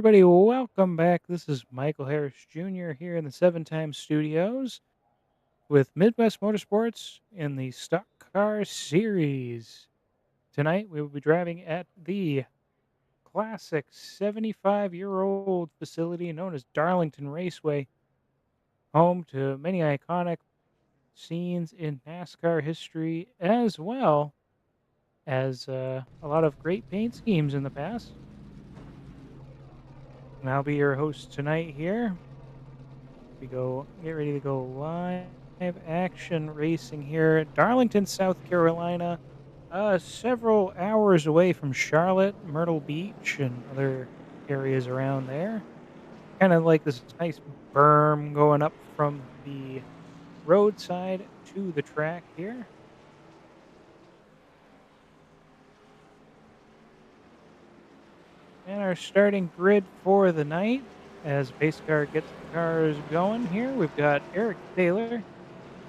everybody, welcome back. This is Michael Harris Jr. here in the Seven Times Studios with Midwest Motorsports in the Stock Car Series. Tonight we will be driving at the classic 75-year-old facility known as Darlington Raceway, home to many iconic scenes in NASCAR history, as well as a lot of great paint schemes in the past. And I'll be your host tonight here. We go get ready to go live action racing here at Darlington, South Carolina, several hours away from Charlotte, Myrtle Beach, and other areas around there. Kind of like this nice berm going up from the roadside to the track here. And our starting grid for the night, as Pace Car gets the cars going here, we've got Eric Taylor,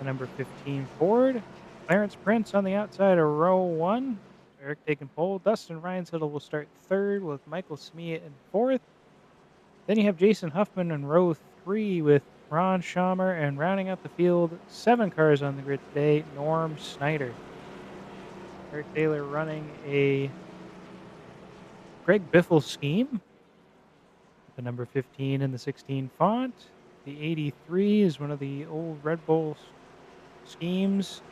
the number 15 Ford. Clarence Prince on the outside of row one. Eric taking pole. Dustin Reinsettle will start third with Michael Smia in fourth. Then you have Jason Huffman in row three with Ron Schaumer, and rounding out the field, 7 cars on the grid today, Norm Snyder. Eric Taylor running a Greg Biffle scheme. The number 15 and the 16 font. The 83 is one of the old Red Bull schemes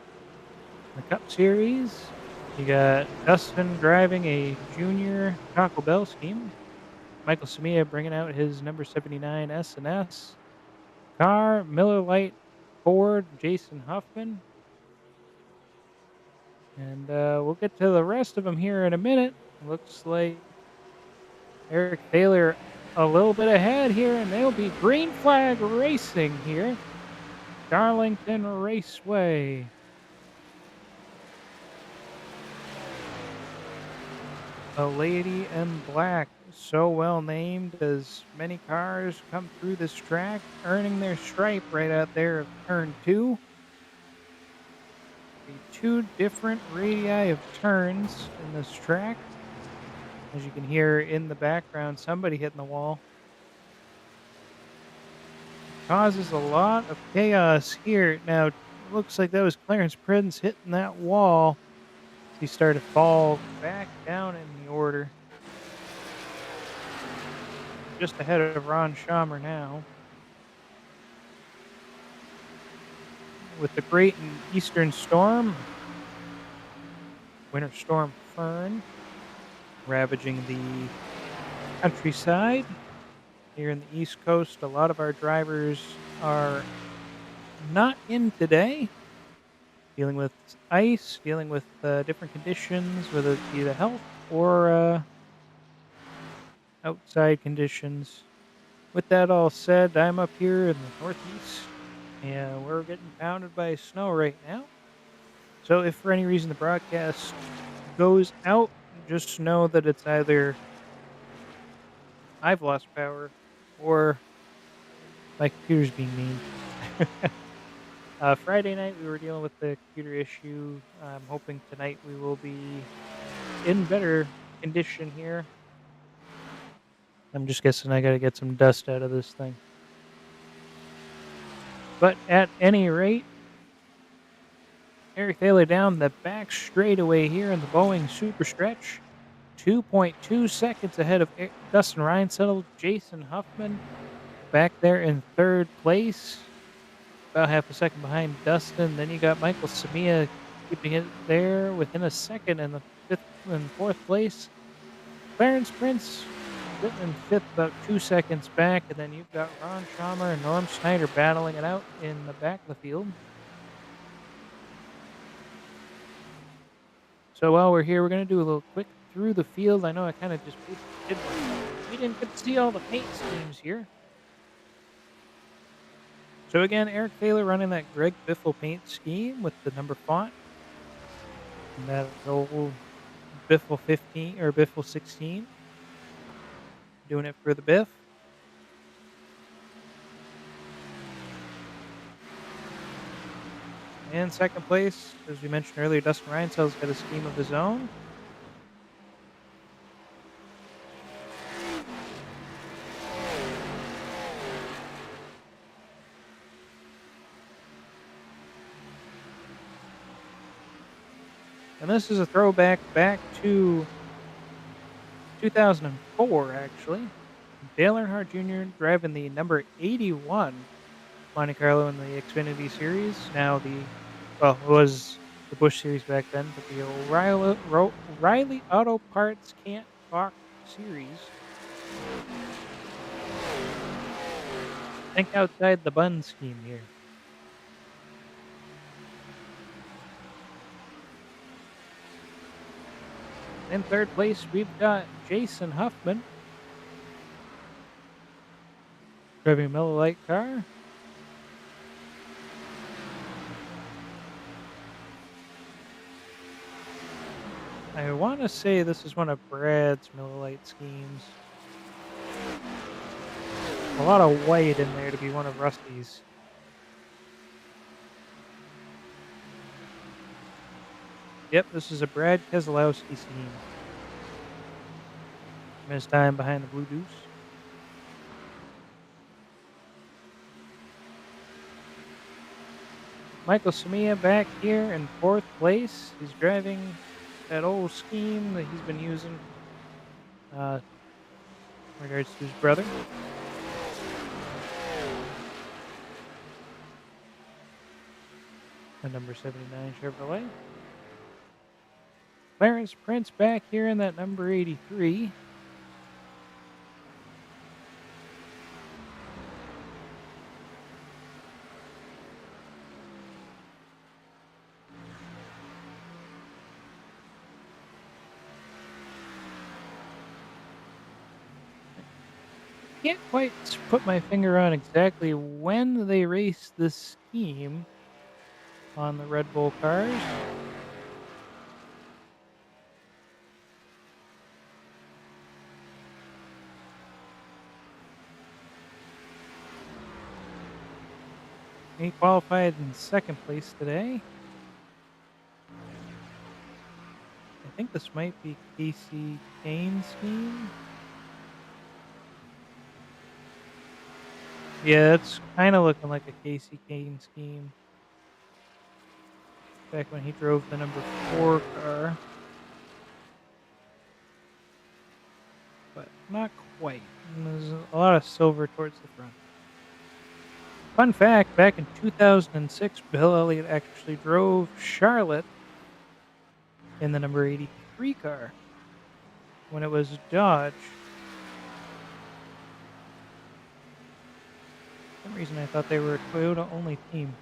in the Cup Series. You got Dustin driving a junior Taco Bell scheme. Michael Samia bringing out his number 79 S&S car. Miller Lite Ford, Jason Huffman. And we'll get to the rest of them here in a minute. Looks like Eric Taylor a little bit ahead here, and they'll be green flag racing here. Darlington Raceway. A lady in black, so well named as many cars come through this track, earning their stripe right out there of turn 2. The 2 different radii of turns in this track. As you can hear in the background, somebody hitting the wall. Causes a lot of chaos here. Now, it looks like that was Clarence Prince hitting that wall. He started to fall back down in the order. Just ahead of Ron Schaumer now. With the Great and Eastern Storm, Winter Storm Fern, ravaging the countryside here in the East Coast. A lot of our drivers are not in today, dealing with ice, dealing with different conditions, whether it be the health or outside conditions. With that all said, I'm up here in the Northeast, and we're getting pounded by snow right now. So if for any reason the broadcast goes out, just know that it's either I've lost power or my computer's being mean. Friday night we were dealing with the computer issue. I'm hoping tonight we will be in better condition here. I'm just guessing I gotta get some dust out of this thing. But at any rate, Eric Taylor down the back straightaway here in the Boeing Super Stretch. 2.2 seconds ahead of Dustin Reinsettle. Jason Huffman back there in third place. About half a second behind Dustin. Then you got Michael Samia keeping it there within a second in the fifth and fourth place. Clarence Prince sitting in fifth, about 2 seconds back. And then you've got Ron Schaumer and Norm Snyder battling it out in the back of the field. So while we're here, we're going to do a little quick through the field. I know I kind of just did we didn't get to see all the paint schemes here. So again, Eric Taylor running that Greg Biffle paint scheme with the number font. And that old Biffle 15 or Biffle 16. Doing it for the Biff. And second place, as we mentioned earlier, Dustin Reinsettle's got a scheme of his own. And this is a throwback back to 2004, actually. Dale Earnhardt Jr. driving the number 81 Monte Carlo in the Xfinity Series. Now well, it was the Busch Series back then, but the O'Reilly Auto Parts Can't Talk Series. Think outside the bun scheme here. In third place, we've got Jason Huffman driving a Miller Lite car. I want to say this is one of Brad's Miller Lite schemes. A lot of white in there to be one of Rusty's. Yep, this is a Brad Keselowski scheme from his time behind the Blue Deuce. Michael Samia back here in fourth place. He's driving that old scheme that he's been using in regards to his brother. The number 79 Chevrolet. Clarence Prince back here in that number 83. Can't quite put my finger on exactly when they raced this scheme on the Red Bull cars. He qualified in second place today. I think this might be Casey Kane's scheme. Yeah, it's kind of looking like a Casey Kane scheme. Back when he drove the number 4 car. But not quite. And there's a lot of silver towards the front. Fun fact, back in 2006, Bill Elliott actually drove Charlotte in the number 83 car when it was Dodge. For some reason I thought they were a Toyota-only team.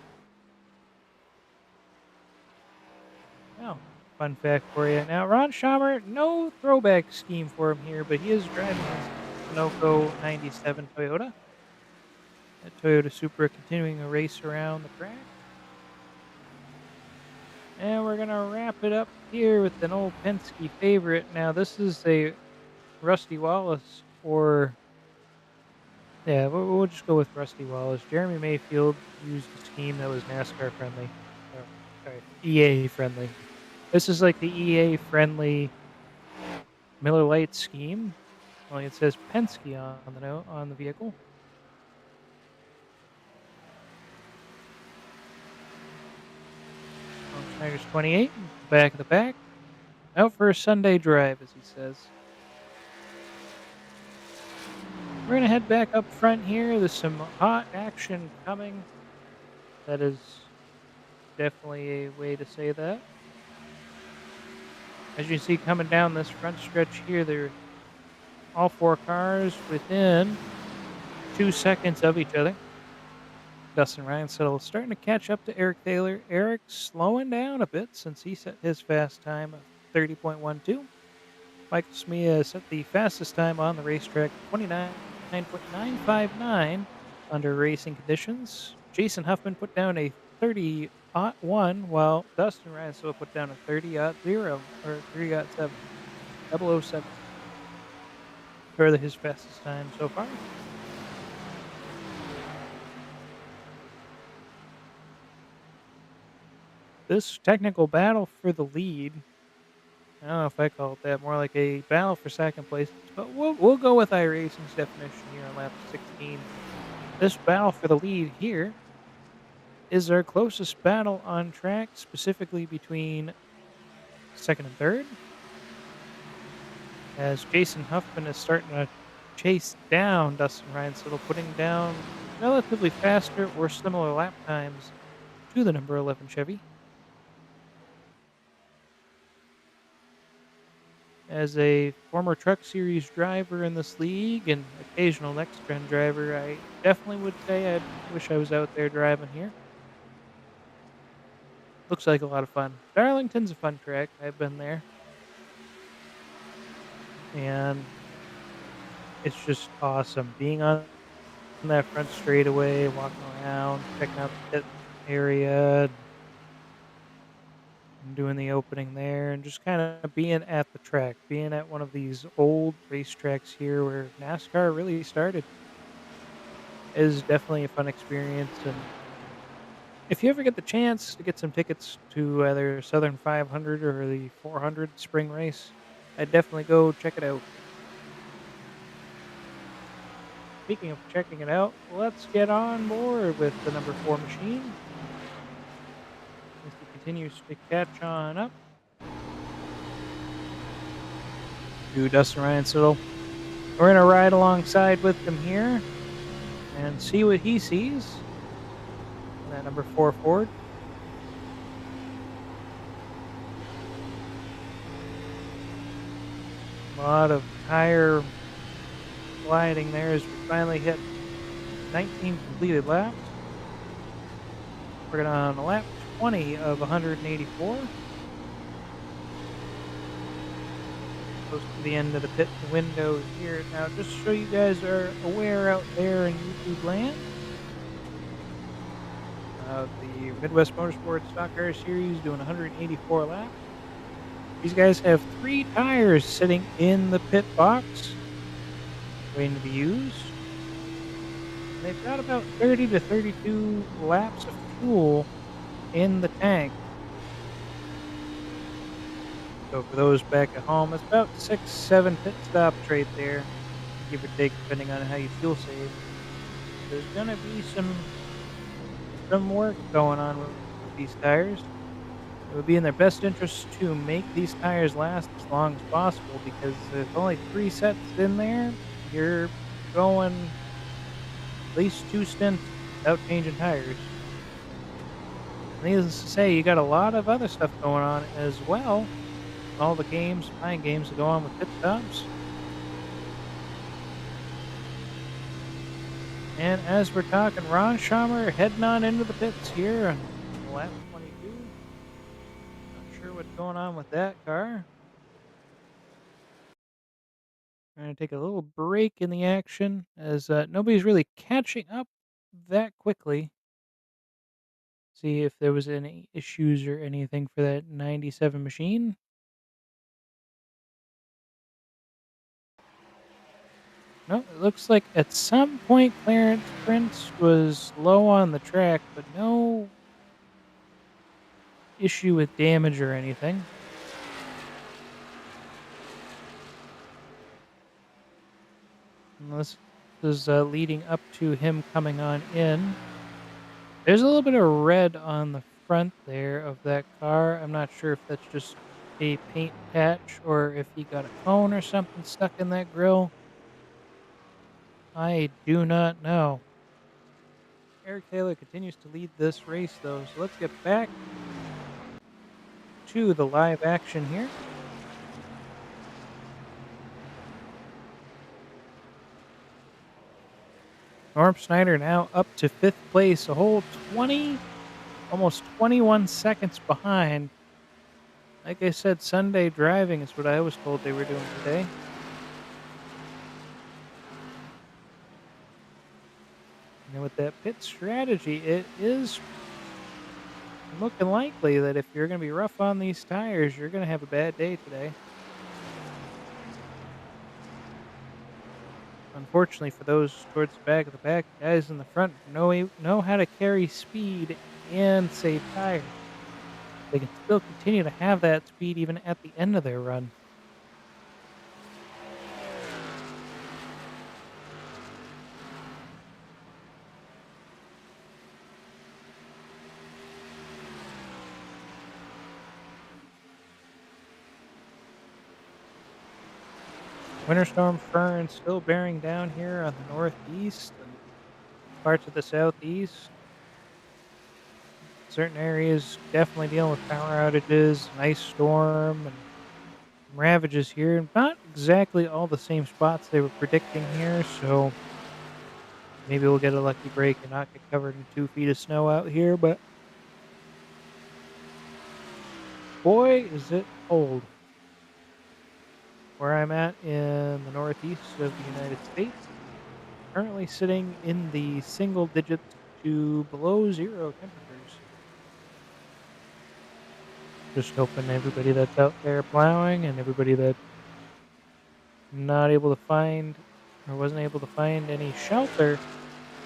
Oh, fun fact for you. Now, Ron Schamer, no throwback scheme for him here, but he is driving his Sunoco 97 Toyota. That Toyota Supra continuing a race around the track. And we're going to wrap it up here with an old Penske favorite. Now, this is a Rusty Wallace or... Yeah, we'll just go with Rusty Wallace. Jeremy Mayfield used a scheme that was NASCAR friendly. Or, sorry, EA friendly. This is like the EA friendly Miller Lite scheme. Only it says Penske on the note on the vehicle. Schneider's 28, back of the pack. Out for a Sunday drive, as he says. We're going to head back up front here. There's some hot action coming. That is definitely a way to say that. As you see coming down this front stretch here, they're all 4 cars within 2 seconds of each other. Dustin Reinsettle starting to catch up to Eric Taylor. Eric slowing down a bit since he set his fast time of 30.12. Michael Smia set the fastest time on the racetrack, 29.959 under racing conditions. Jason Huffman put down a 30.01, while Dustin Reinsettle put down a 30.0 or 30.7, 007. Further his fastest time so far. This technical battle for the lead, I don't know if I call it that, more like a battle for second place, but we'll go with iRacing's definition here on lap 16. This battle for the lead here is our closest battle on track, specifically between second and third, as Jason Huffman is starting to chase down Dustin Reinsettle, putting down relatively faster or similar lap times to the number 11 Chevy. As a former Truck Series driver in this league and occasional Next Gen driver, I definitely would say I wish I was out there driving here. Looks like a lot of fun. Darlington's a fun track. I've been there, and it's just awesome being on that front straightaway, walking around, checking out the pit area, and doing the opening there, and just kind of being at the track, being at one of these old racetracks here where NASCAR really started is definitely a fun experience. And if you ever get the chance to get some tickets to either Southern 500 or the 400 spring race, I'd definitely go check it out. Speaking of checking it out, let's get on board with the number 4 machine as he continues to catch on up to Dustin Ryan. So we're going to ride alongside with him here and see what he sees in that number 4 Ford. A lot of tire gliding there as we finally hit 19 completed laps. We're on lap 20 of 184. Close to the end of the pit window here. Now, just so you guys are aware out there in YouTube land, the Midwest Motorsports Stock Car Series doing 184 laps. These guys have 3 tires sitting in the pit box waiting to be used. And they've got about 30 to 32 laps of fuel in the tank. So for those back at home, it's about 6, 7 pit stops right there, give or take, depending on how you fuel save. There's gonna be some work going on with these tires. It would be in their best interest to make these tires last as long as possible because if only 3 sets in there, you're going at least 2 stints without changing tires. Needless to say, you got a lot of other stuff going on as well. All the games, mind games that go on with pit stops. And as we're talking, Ron Schamer heading on into the pits here on lap 22. Not sure what's going on with that car. We're going to take a little break in the action as nobody's really catching up that quickly. See if there was any issues or anything for that 97 machine. No, it looks like at some point Clarence Prince was low on the track, but no issue with damage or anything. And this is leading up to him coming on in. There's a little bit of red on the front there of that car. I'm not sure if that's just a paint patch or if he got a cone or something stuck in that grill. I do not know. Eric Taylor continues to lead this race, though, so let's get back to the live action here. Norm Snyder now up to 5th place, a whole 20, almost 21 seconds behind. Like I said, Sunday driving is what I was told they were doing today. And with that pit strategy, it is looking likely that if you're going to be rough on these tires, you're going to have a bad day today. Unfortunately for those towards the back of the pack, guys in the front know how to carry speed and save tires. They can still continue to have that speed even at the end of their run. Winter storm Fern still bearing down here on the northeast and parts of the southeast. Certain areas definitely dealing with power outages, an ice storm, and some ravages here. Not exactly all the same spots they were predicting here, so maybe we'll get a lucky break and not get covered in 2 feet of snow out here. But boy, is it cold where I'm at in the northeast of the United States. Currently sitting in the single digits to below zero temperatures. Just hoping everybody that's out there plowing and everybody that's not able to find or wasn't able to find any shelter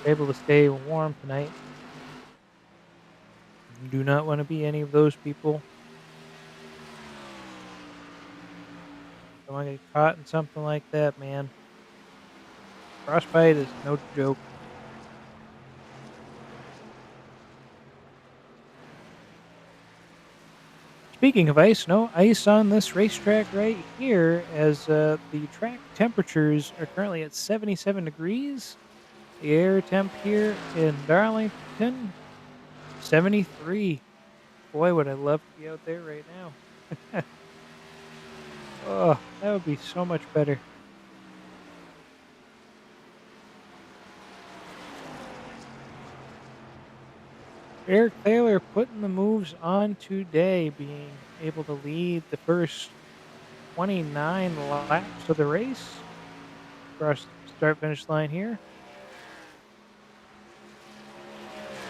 are able to stay warm tonight. Do not want to be any of those people. Don't want to get caught in something like that, man. Frostbite is no joke. Speaking of ice, no ice on this racetrack right here, as the track temperatures are currently at 77 degrees. The air temp here in Darlington, 73. Boy, would I love to be out there right now. Oh, that would be so much better. Eric Thaler putting the moves on today, being able to lead the first 29 laps of the race across the start finish line here.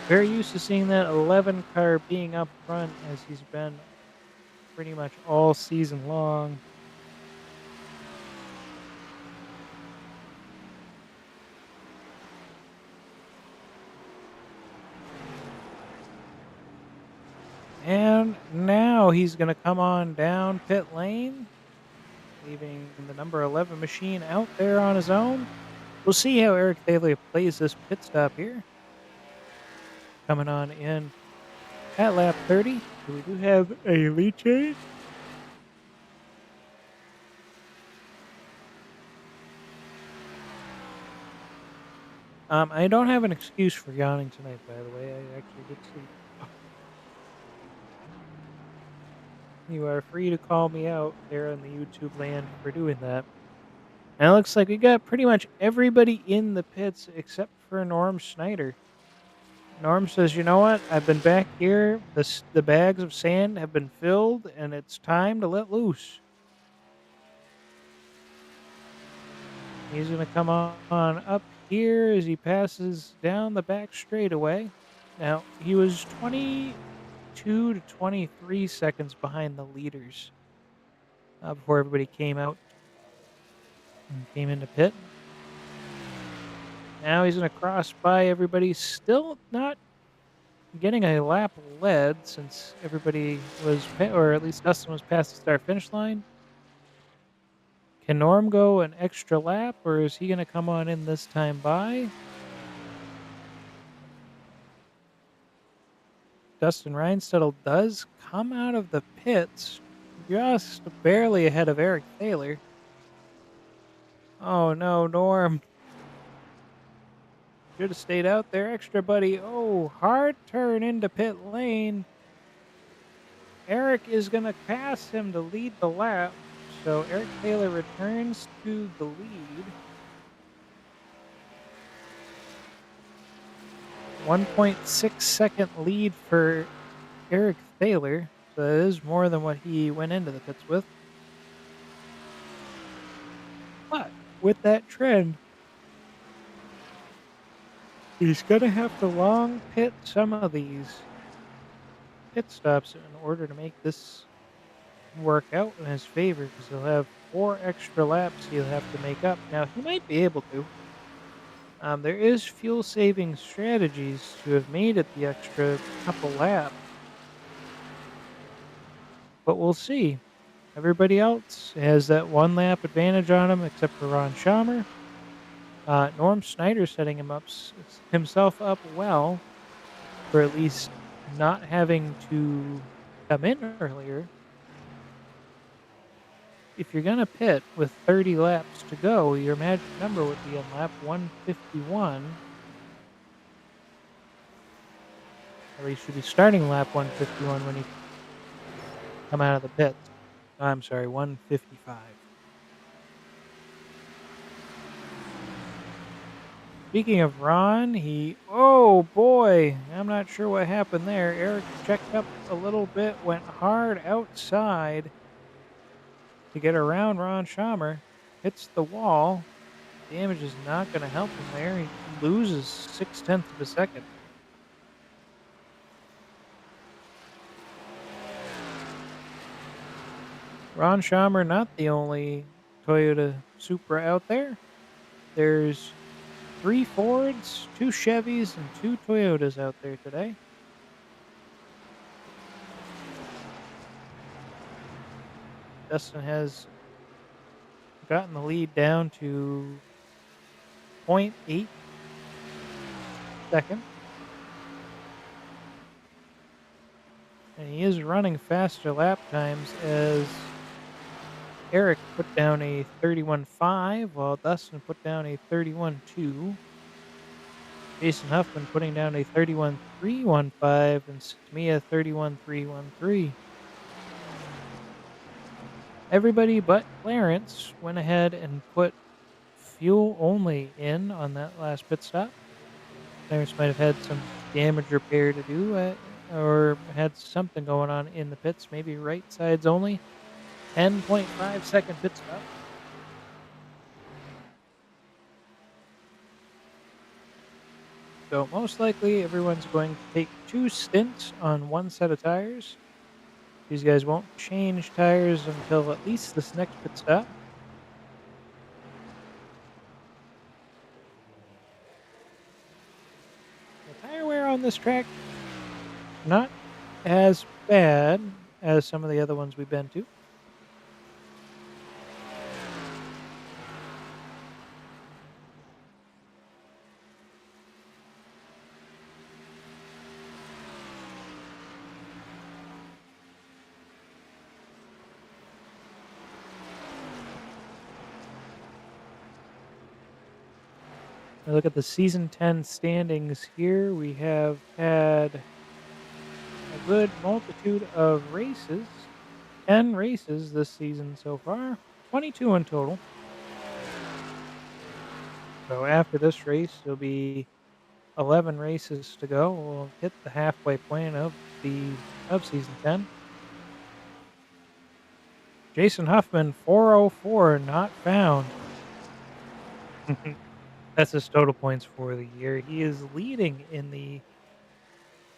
Very used to seeing that 11 car being up front as he's been pretty much all season long. And now he's going to come on down pit lane, leaving the number 11 machine out there on his own. We'll see how Eric Thaler plays this pit stop here. Coming on in at lap 30. So we do have a lead change. I don't have an excuse for yawning tonight, by the way. I actually did sleep. You are free to call me out there in the YouTube land for doing that. And it looks like we got pretty much everybody in the pits except for Norm Snyder. Norm says, "You know what? I've been back here. The bags of sand have been filled, and it's time to let loose." He's going to come on up here as he passes down the back straightaway. Now, he was 22 to 23 seconds behind the leaders before everybody came out and came into pit. Now he's going to cross by everybody, still not getting a lap led since everybody was, or at least Dustin was past the start finish line. Can Norm go an extra lap, or is he going to come on in this time by? Dustin Reinstedel does come out of the pits just barely ahead of Eric Thaler. Oh no, Norm. Should have stayed out there extra, buddy. Oh, hard turn into pit lane. Eric is going to pass him to lead the lap. So Eric Thaler returns to the lead. 1.6-second lead for Eric Thaler. So that is more than what he went into the pits with. But with that trend, he's going to have to long pit some of these pit stops in order to make this work out in his favor, because he'll have 4 extra laps he'll have to make up. Now, he might be able to. There is fuel saving strategies to have made it the extra couple laps. But we'll see. Everybody else has that 1 lap advantage on him except for Ron Schamer. Norm Snyder setting himself up well for at least not having to come in earlier. if you're gonna pit with 30 laps to go, your magic number would be on lap 151, or you should be starting lap 151 when you come out of the pits. I'm sorry, 155. Speaking of Ron, oh boy, I'm not sure what happened there. Eric checked up a little bit, went hard outside to get around Ron Schamer, hits the wall. Damage is not going to help him there. He loses 6/10 of a second. Ron Schamer, not the only Toyota Supra out there. There's 3 Fords, 2 Chevys, and 2 Toyotas out there today. Dustin has gotten the lead down to .8 seconds, and he is running faster lap times as Eric put down a 31.5 while Dustin put down a 31.2. Jason Huffman putting down a 31.315 and Smia 31.313. Everybody but Clarence went ahead and put fuel only in on that last pit stop. Clarence might have had some damage repair to do or had something going on in the pits, maybe right sides only. 10.5-second pit stop. So most likely everyone's going to take 2 stints on one set of tires. These guys won't change tires until at least this next pit stop. The tire wear on this track, not as bad as some of the other ones we've been to. Now look at the season 10 standings here. We have had a good multitude of races. 10 races this season so far, 22 in total. So after this race, there'll be 11 races to go. We'll hit the halfway point of season 10. Jason Huffman 404 not found. That's his total points for the year. He is leading in the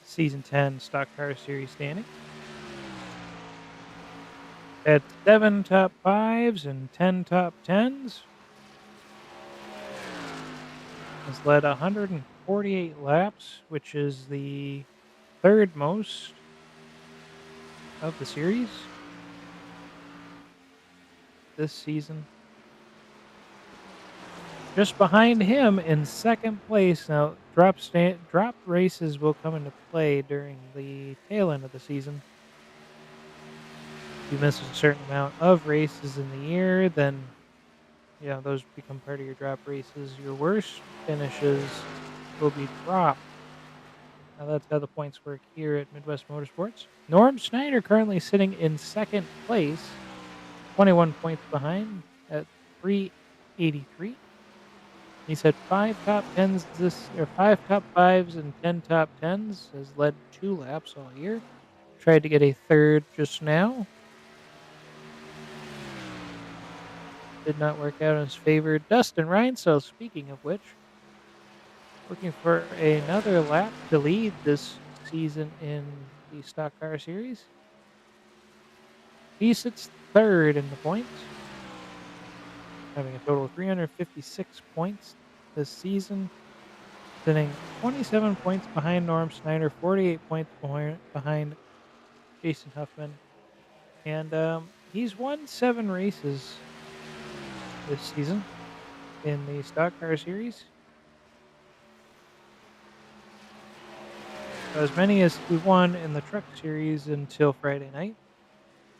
season 10 Stock Car Series standing. At 7 top 5s and 10 top 10s. Has led 148 laps, which is the third most of the series this season. Just behind him in second place. Now, drop races will come into play during the tail end of the season. If you miss a certain amount of races in the year, then those become part of your drop races. Your worst finishes will be dropped. Now that's how the points work here at Midwest Motorsports. Norm Snyder currently sitting in second place, 21 points behind at 383. He's had 5 top 5s and 10 top 10s. Has led 2 laps all year. Tried to get a third just now. Did not work out in his favor. Dustin Reinsel, speaking of which, looking for another lap to lead this season in the Stock Car Series. He sits third in the points, having a total of 356 points this season, sitting 27 points behind Norm Snyder, 48 points behind Jason Huffman. And he's won 7 races this season in the Stock Car Series. As many as he won in the Truck Series until Friday night.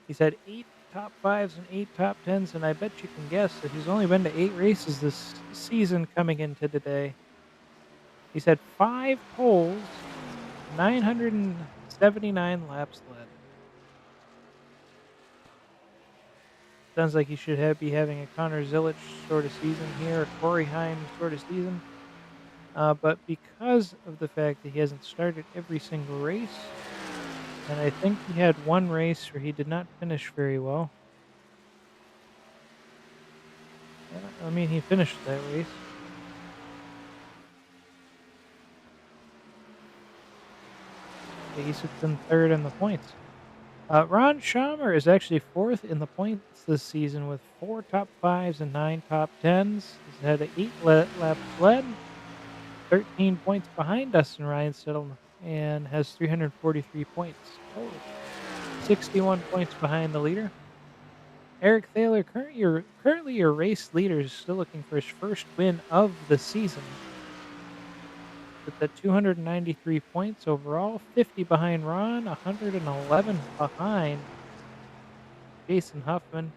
He's had 8 top fives and 8 top tens, and I bet you can guess that he's only been to 8 races this season coming into today. He's had 5 poles, 979 laps led. Sounds like he should be having a Connor Zilich sort of season here, a Corey Heim sort of season. But because of the fact that he hasn't started every single race, and I think he had one race where he did not finish very well. I mean, he finished that race. He sits in third in the points. Ron Schamer is actually fourth in the points this season with 4 top fives and 9 top tens. He's had 8 laps led, 13 points behind Dustin Reinsettle, and has 343 points total. 61 points behind the leader. Eric Thaler, currently your race leader, is still looking for his first win of the season. With the 293 points overall, 50 behind Ron, 111 behind Jason Huffman.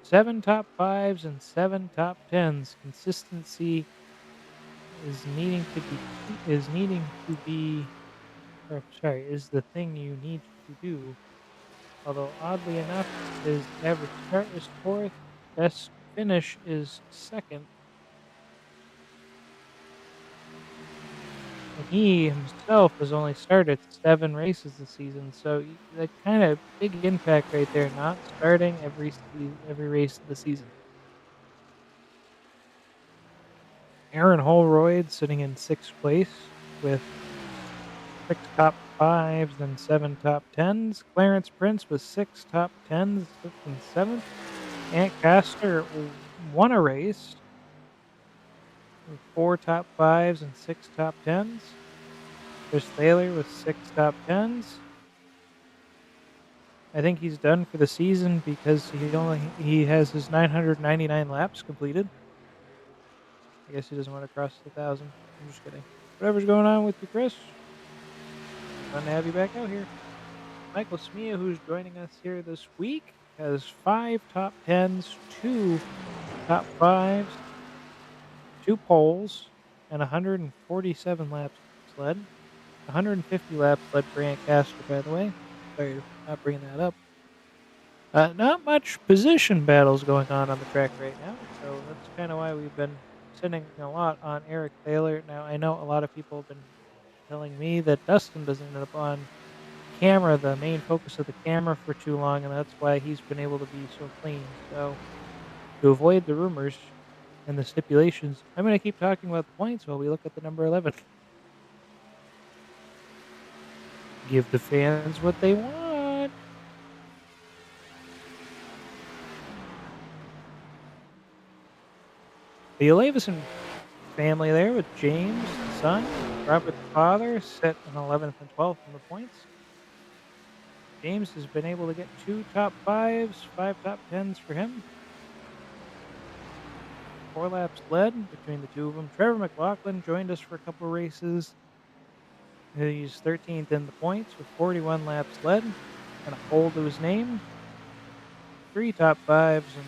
7 top fives and 7 top tens. Consistency is needing to be, or sorry, is the thing you need to do. Although oddly enough, his average start is fourth, best finish is second, and he himself has only started 7 races this season, so that kind of big impact right there, not starting every race of the season. Aaron Holroyd sitting in 6th place with 6 top fives and 7 top tens. Clarence Prince with 6 top tens sits in 7th. Ant Caster won a race with 4 top fives and 6 top tens. Chris Thaler with 6 top tens. I think he's done for the season because he has his 999 laps completed. I guess he doesn't want to cross the 1,000. I'm just kidding. Whatever's going on with you, Chris. Fun to have you back out here. Michael Smia, who's joining us here this week, has 5 top tens, 2 top fives, 2 poles, and 147 laps led. 150 laps led for Ant Caster, by the way. Sorry for not bringing that up. Not much position battles going on the track right now, so that's kind of why we've been sitting a lot on Eric Thaler. Now, I know a lot of people have been telling me that Dustin doesn't end up on camera, the main focus of the camera, for too long, and that's why he's been able to be so clean. So, to avoid the rumors and the stipulations, I'm going to keep talking about the points while we look at the number 11. Give the fans what they want. The Olaveson family there with James, the son, Robert, the father, sit in 11th and 12th in the points. James has been able to get 2 top fives, 5 top tens for him. 4 laps led between the two of them. Trevor McLaughlin joined us for a couple races. He's 13th in the points with 41 laps led and a pole to his name. 3 top fives and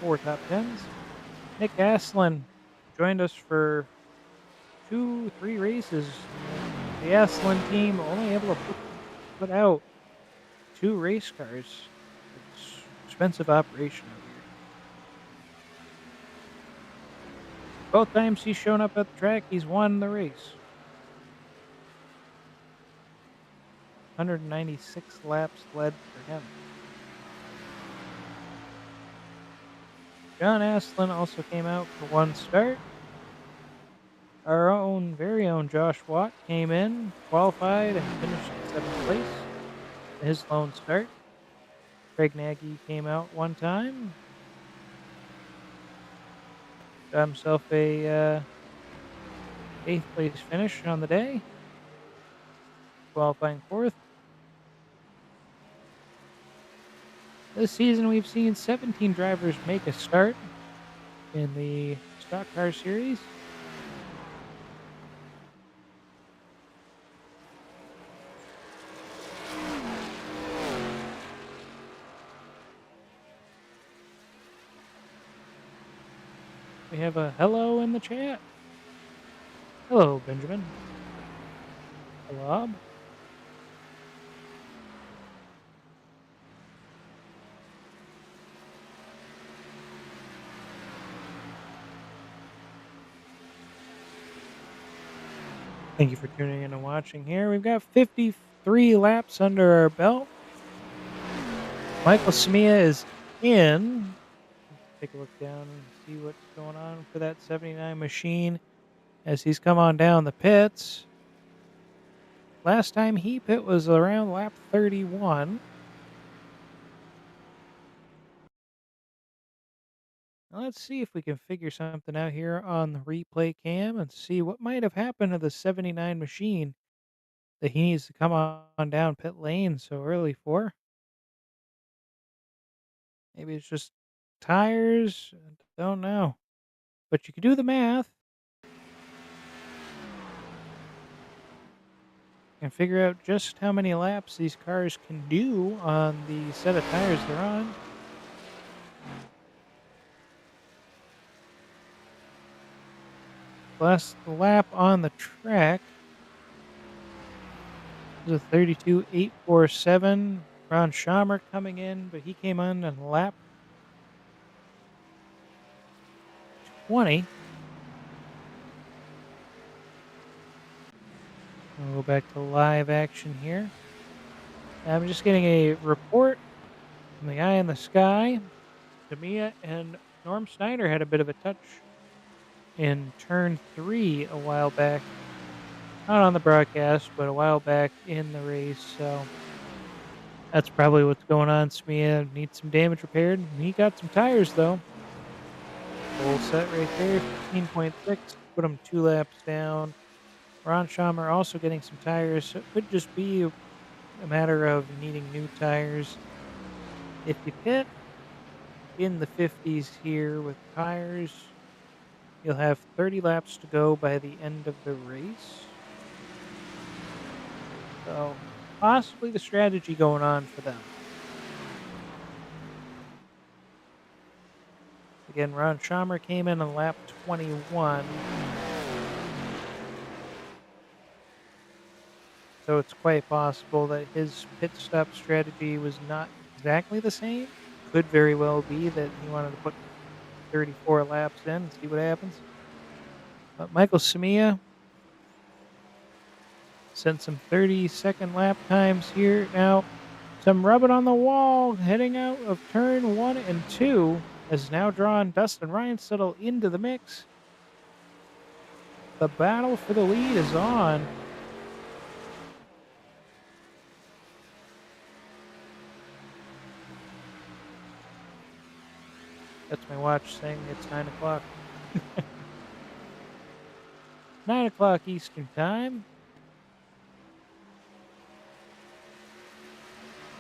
4 top tens. Nick Aslin joined us for 3 races, and the Aslin team only able to put out 2 race cars. It's expensive operation out here. Both times he's shown up at the track, he's won the race. 196 laps led for him. John Aslin also came out for 1 start. Our very own Josh Watt came in, qualified, and finished in 7th place. His lone start. Craig Nagy came out 1 time. Got himself a 8th place finish on the day. Qualifying 4th. This season, we've seen 17 drivers make a start in the Stock Car Series. We have a hello in the chat. Hello, Benjamin. Hello. Thank you for tuning in and watching here. We've got 53 laps under our belt. Michael Samia is in. Let's take a look down and see what's going on for that 79 machine as he's come on down the pits. Last time he pit was around lap 31. Now let's see if we can figure something out here on the replay cam and see what might have happened to the 79 machine that he needs to come on down pit lane so early for. Maybe it's just tires. I don't know. But you can do the math and figure out just how many laps these cars can do on the set of tires they're on. Last lap on the track was a 32.847. Ron Schamer coming in, but he came on lap 20. We'll go back to live action here. I'm just getting a report from the guy in the sky. Tamiya and Norm Snyder had a bit of a touch in turn 3 a while back. Not on the broadcast, but a while back in the race. So that's probably what's going on. Tamiya needs some damage repaired. He got some tires, though. Full set right there, 15.6. Put him 2 laps down. Ron Schamer also getting some tires. So it could just be a matter of needing new tires. If you pit in the 50s here with tires, you'll have 30 laps to go by the end of the race. So possibly the strategy going on for them. Again, Ron Schamer came in on lap 21. So it's quite possible that his pit stop strategy was not exactly the same. Could very well be that he wanted to put 34 laps in and see what happens. But Michael Samia sent some 30-second lap times here. Now, some rubbing on the wall heading out of turn 1 and 2 has now drawn Dustin Reinsettle into the mix. The battle for the lead is on. That's my watch saying it's 9 o'clock. 9 o'clock Eastern Time.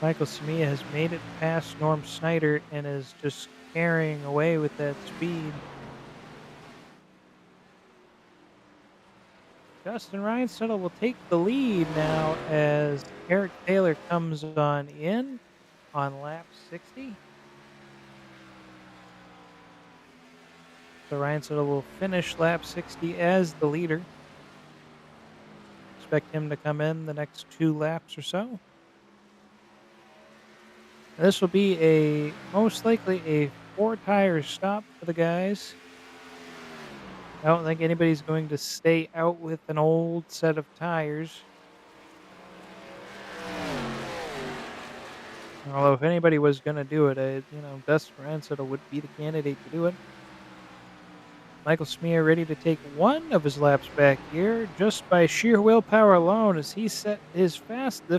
Michael Samia has made it past Norm Snyder and is just carrying away with that speed. Dustin Reinsettle will take the lead now as Eric Taylor comes on in on lap 60. So Reinsettle will finish lap 60 as the leader. Expect him to come in the next 2 laps or so. This will be most likely a 4-tire stop for the guys. I don't think anybody's going to stay out with an old set of tires. Although if anybody was going to do it, Dustin Reinsettle would be the candidate to do it. Michael Smear ready to take one of his laps back here just by sheer willpower alone as he set the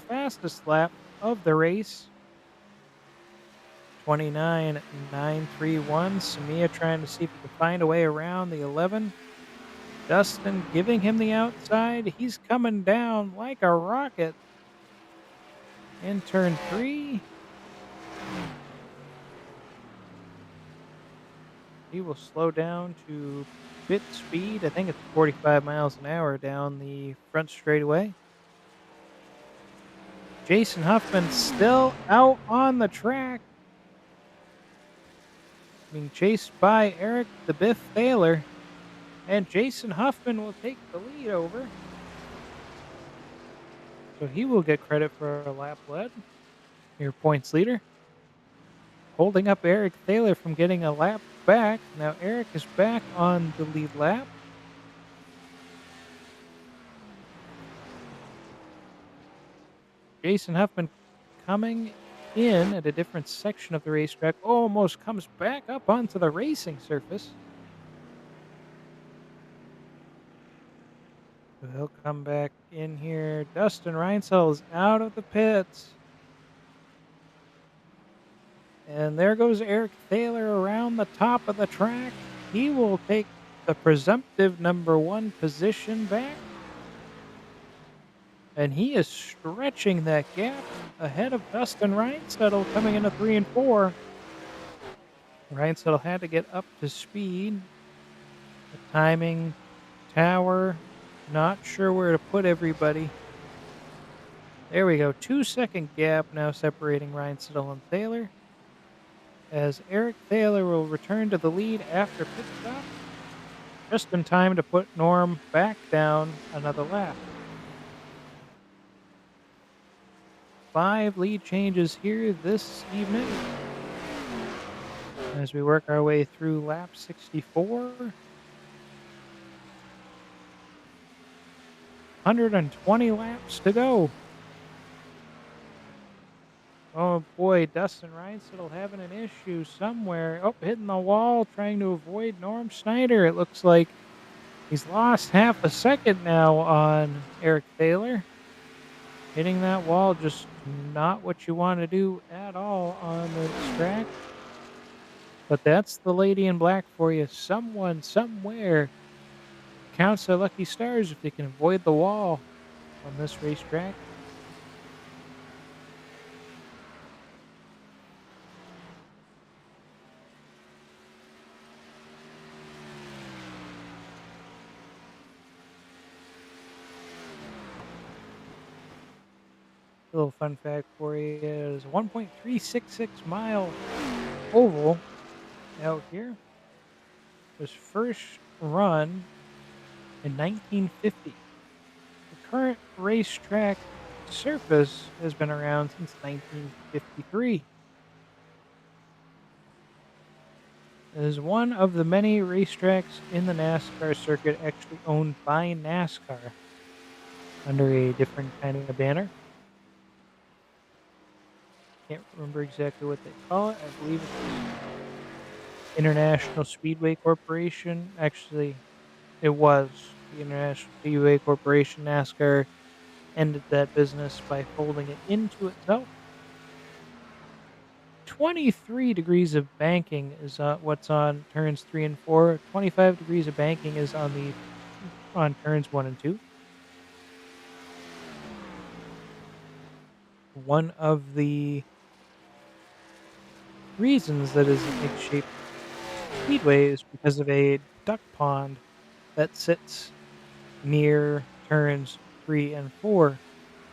fastest lap of the race. 29.931. Samia trying to see if he can find a way around the 11. Dustin giving him the outside. He's coming down like a rocket in turn 3. He will slow down to pit speed. I think it's 45 miles an hour down the front straightaway. Jason Huffman still out on the track. being chased by Eric the Biff Thaler, and Jason Huffman will take the lead over, so he will get credit for a lap led. Your points leader, holding up Eric Thaler from getting a lap back. Now Eric is back on the lead lap. Jason Huffman coming in at a different section of the racetrack almost comes back up onto the racing surface. So he'll come back in here. Dustin Reinsell is out of the pits. And there goes Eric Thaler around the top of the track. He will take the presumptive number one position back. And he is stretching that gap ahead of Dustin Reinsettle coming into 3 and 4. Reinsettle had to get up to speed. The timing tower, not sure where to put everybody. There we go. 2-second gap now separating Reinsettle and Thaler. As Eric Thaler will return to the lead after pit stop, just in time to put Norm back down another lap. 5 lead changes here this evening as we work our way through lap 64. 120 laps to go. Oh boy, Dustin Reinsettle having an issue somewhere. Oh, hitting the wall, trying to avoid Norm Snyder. It looks like he's lost half a second now on Eric Thaler. Hitting that wall, just not what you want to do at all on this track. But that's the lady in black for you. Someone, somewhere counts their lucky stars if they can avoid the wall on this racetrack. A little fun fact for you is 1.366 mile oval out here was first run in 1950. The current racetrack surface has been around since 1953. It is one of the many racetracks in the NASCAR circuit actually owned by NASCAR under a different kind of banner. Can't remember exactly what they call it. I believe it's International Speedway Corporation. Actually, it was the International Speedway Corporation. NASCAR ended that business by folding it into itself. 23 degrees of banking is what's on turns 3 and 4. 25 degrees of banking is on turns 1 and 2. One of the reasons that is an egg-shaped speedway is because of a duck pond that sits near turns 3 and 4.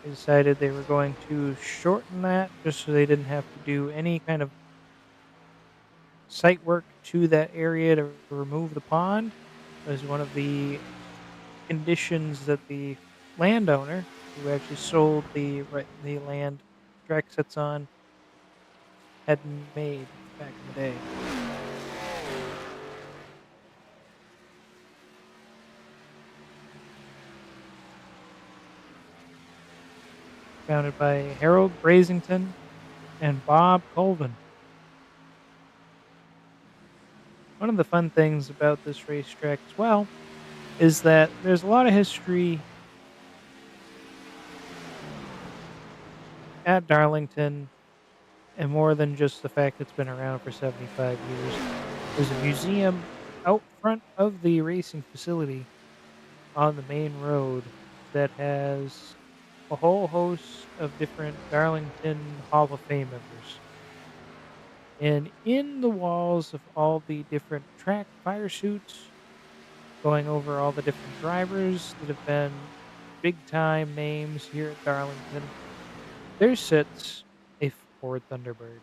They decided they were going to shorten that just so they didn't have to do any kind of site work to that area to remove the pond. It was one of the conditions that the landowner, who actually sold the land track sits on, had made back in the day. Founded by Harold Brazington and Bob Colvin. One of the fun things about this racetrack as well is that there's a lot of history at Darlington, and more than just the fact it's been around for 75 years. There's a museum out front of the racing facility on the main road that has a whole host of different Darlington Hall of Fame members. And in the walls of all the different track fire suits, going over all the different drivers that have been big time names here at Darlington, there sits a Ford Thunderbird.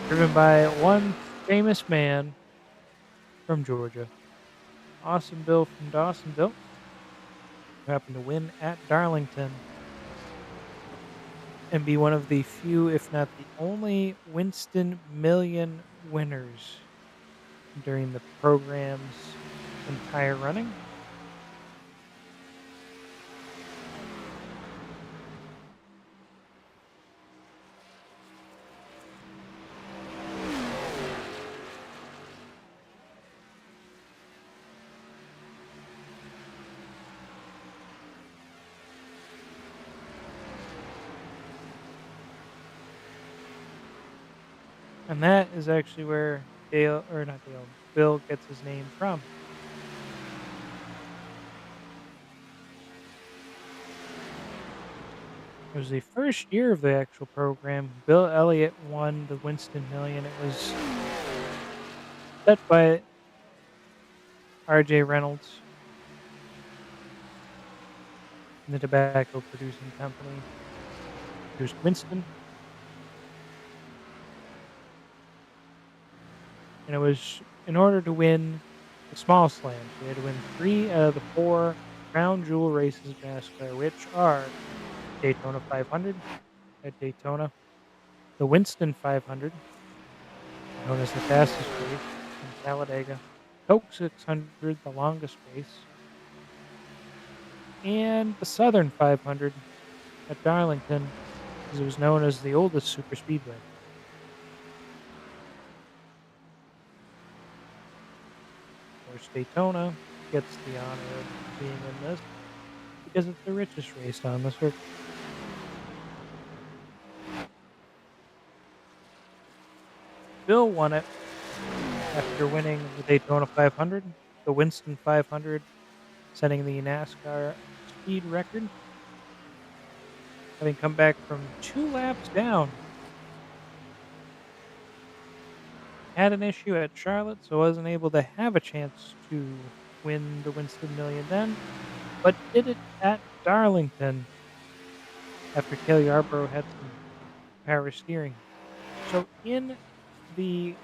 driven by one famous man from Georgia, Awesome Bill from Dawsonville, who happened to win at Darlington and be one of the few, if not the only, Winston Million winners during the program's entire running. And that is actually where Dale, or not Dale, Bill gets his name from. It was the first year of the actual program. Bill Elliott won the Winston Million. It was set by R.J. Reynolds and the tobacco producing company. Produced Winston, and it was in order to win the small slams. We had to win 3 out of the 4 crown jewel races in NASCAR, which are Daytona 500 at Daytona, the Winston 500, known as the fastest race in Talladega, Coke 600, the longest race, and the Southern 500 at Darlington, as it was known as the oldest superspeedway. Of course, Daytona gets the honor of being in this because it's the richest race on the circuit. Bill won it after winning the Daytona 500, the Winston 500, setting the NASCAR speed record, having come back from 2 laps down. Had an issue at Charlotte, so wasn't able to have a chance to win the Winston Million then, but did it at Darlington after Cale Yarborough had some power steering. So in the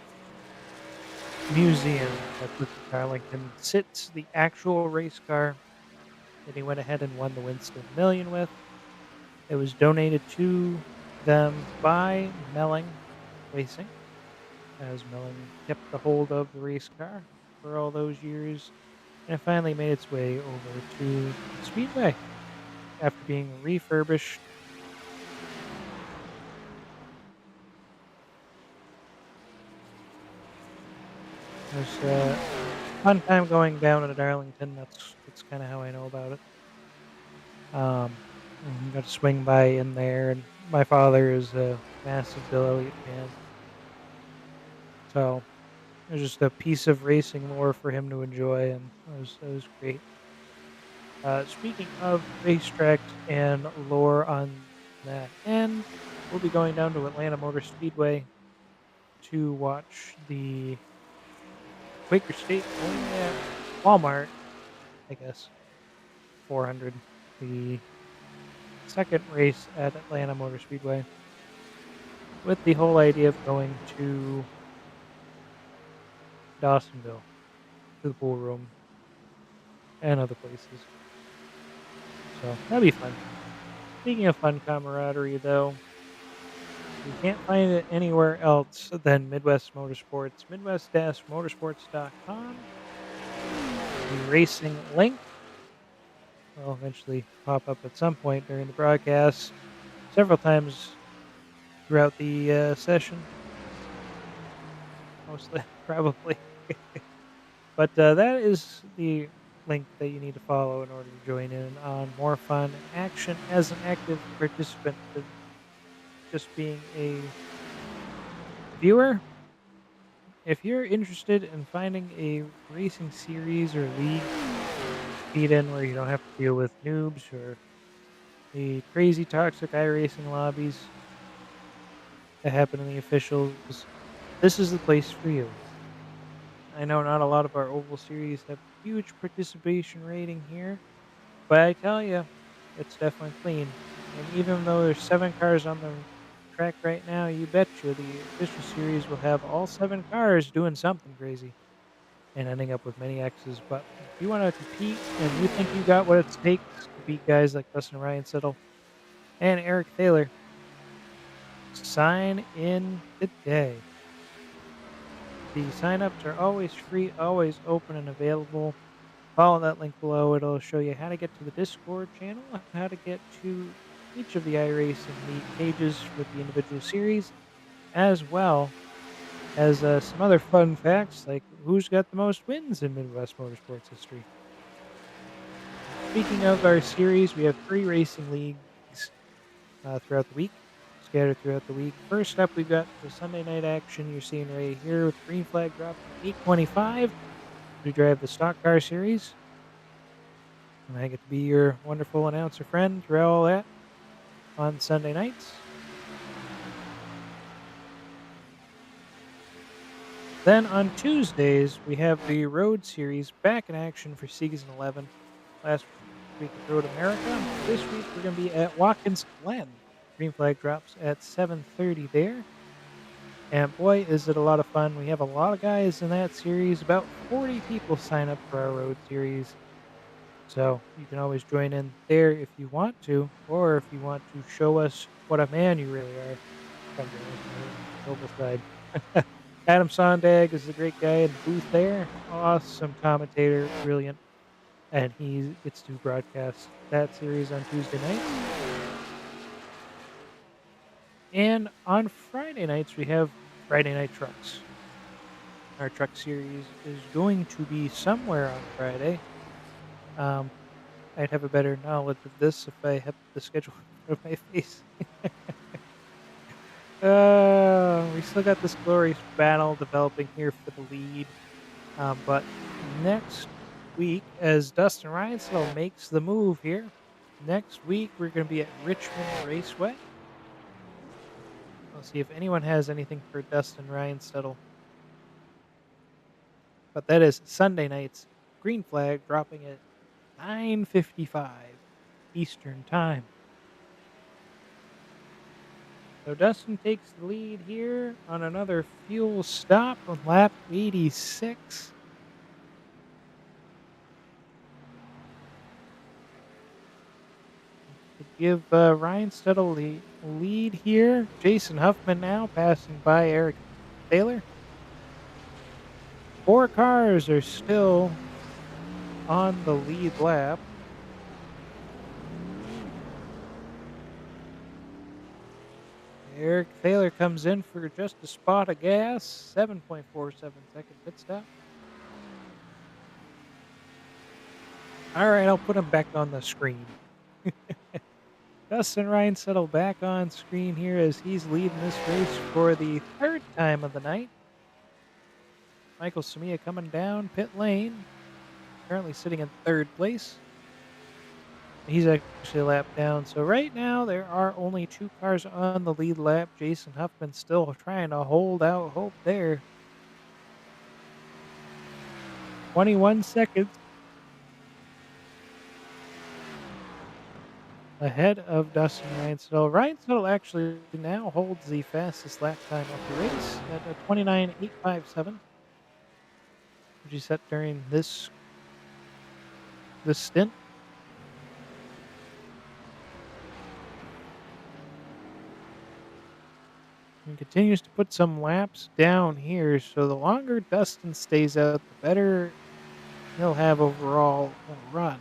museum that's at Darlington sits the actual race car that he went ahead and won the Winston Million with. It was donated to them by Melling Racing, as Melling kept the hold of the race car for all those years, and it finally made its way over to the Speedway after being refurbished. It was a fun time going down to Darlington. That's kind of how I know about it. Got to swing by in there, and my father is a massive Bill Elliott fan, so it was just a piece of racing lore for him to enjoy, and it was great. Speaking of racetracks and lore on that end, we'll be going down to Atlanta Motor Speedway to watch the Quaker State going at Walmart, I guess, 400, the second race at Atlanta Motor Speedway, with the whole idea of going to Dawsonville, to the pool room, and other places. So that'd be fun. Speaking of fun camaraderie, though, you can't find it anywhere else than Midwest Motorsports. Midwest-motorsports.com. The racing link will eventually pop up at some point during the broadcast, several times throughout the session, mostly, probably. But that is the link that you need to follow in order to join in on more fun and action as an active participant to just being a viewer. If you're interested in finding a racing series or league feed in where you don't have to deal with noobs or the crazy toxic iRacing lobbies that happen in the officials, this is the place for you. I know not a lot of our oval series have huge participation rating here, but I tell you, it's definitely clean. And even though there's 7 cars on the track right now, you betcha the official series will have all 7 cars doing something crazy and ending up with many X's. But if you want to compete and you think you got what it takes to beat guys like Dustin Ryan Settle and Eric Thaler, sign in today. The signups are always free, always open and available. Follow that link below. It'll show you how to get to the Discord channel, how to get to each of the iRacing League pages for the individual series, as well as some other fun facts like who's got the most wins in Midwest Motorsports history. Speaking of our series, we have 3 racing leagues throughout the week, scattered throughout the week. First up, we've got the Sunday night action you're seeing right here with green flag dropping at 8:25. We drive the stock car series, and I get to be your wonderful announcer friend through all that on Sunday nights. Then on Tuesdays, we have the Road Series back in action for Season 11. Last week at Road America. This week we're going to be at Watkins Glen. Green flag drops at 7:30 there. And boy, is it a lot of fun. We have a lot of guys in that series. About 40 people sign up for our Road Series. So you can always join in there if you want to, or if you want to show us what a man you really are. Come join us on the noble side. Adam Sondag is the great guy in the booth there. Awesome commentator, brilliant. And he gets to broadcast that series on Tuesday nights. And on Friday nights, we have Friday Night Trucks. Our truck series is going to be somewhere on Friday. Um, I'd have a better knowledge of this if I had the schedule in front of my face. We still got this glorious battle developing here for the lead. But next week, as Dustin Reinstall makes the move here, next week we're going to be at Richmond Raceway. I'll see if anyone has anything for Dustin Reinstall. But that is Sunday nights. Green flag dropping at 9:55 Eastern Time. So Dustin takes the lead here on another fuel stop on lap 86. To give Ryan Stuttle the lead here. Jason Huffman now passing by Eric Taylor. 4 cars are still on the lead lap. Eric Taylor comes in for just a spot of gas, 7.47-second pit stop. All right, I'll put him back on the screen. Dustin Ryan settled back on screen here as he's leading this race for the 3rd time of the night. Michael Samia coming down pit lane, currently sitting in 3rd place. He's actually a lap down. So right now there are only 2 cars on the lead lap. Jason Huffman still trying to hold out hope there. 21 seconds ahead of Dustin Reinstall. Reinstall actually now holds the fastest lap time of the race at a 29.857, which he set during this stint. And continues to put some laps down here, so the longer Dustin stays out, the better he'll have overall run.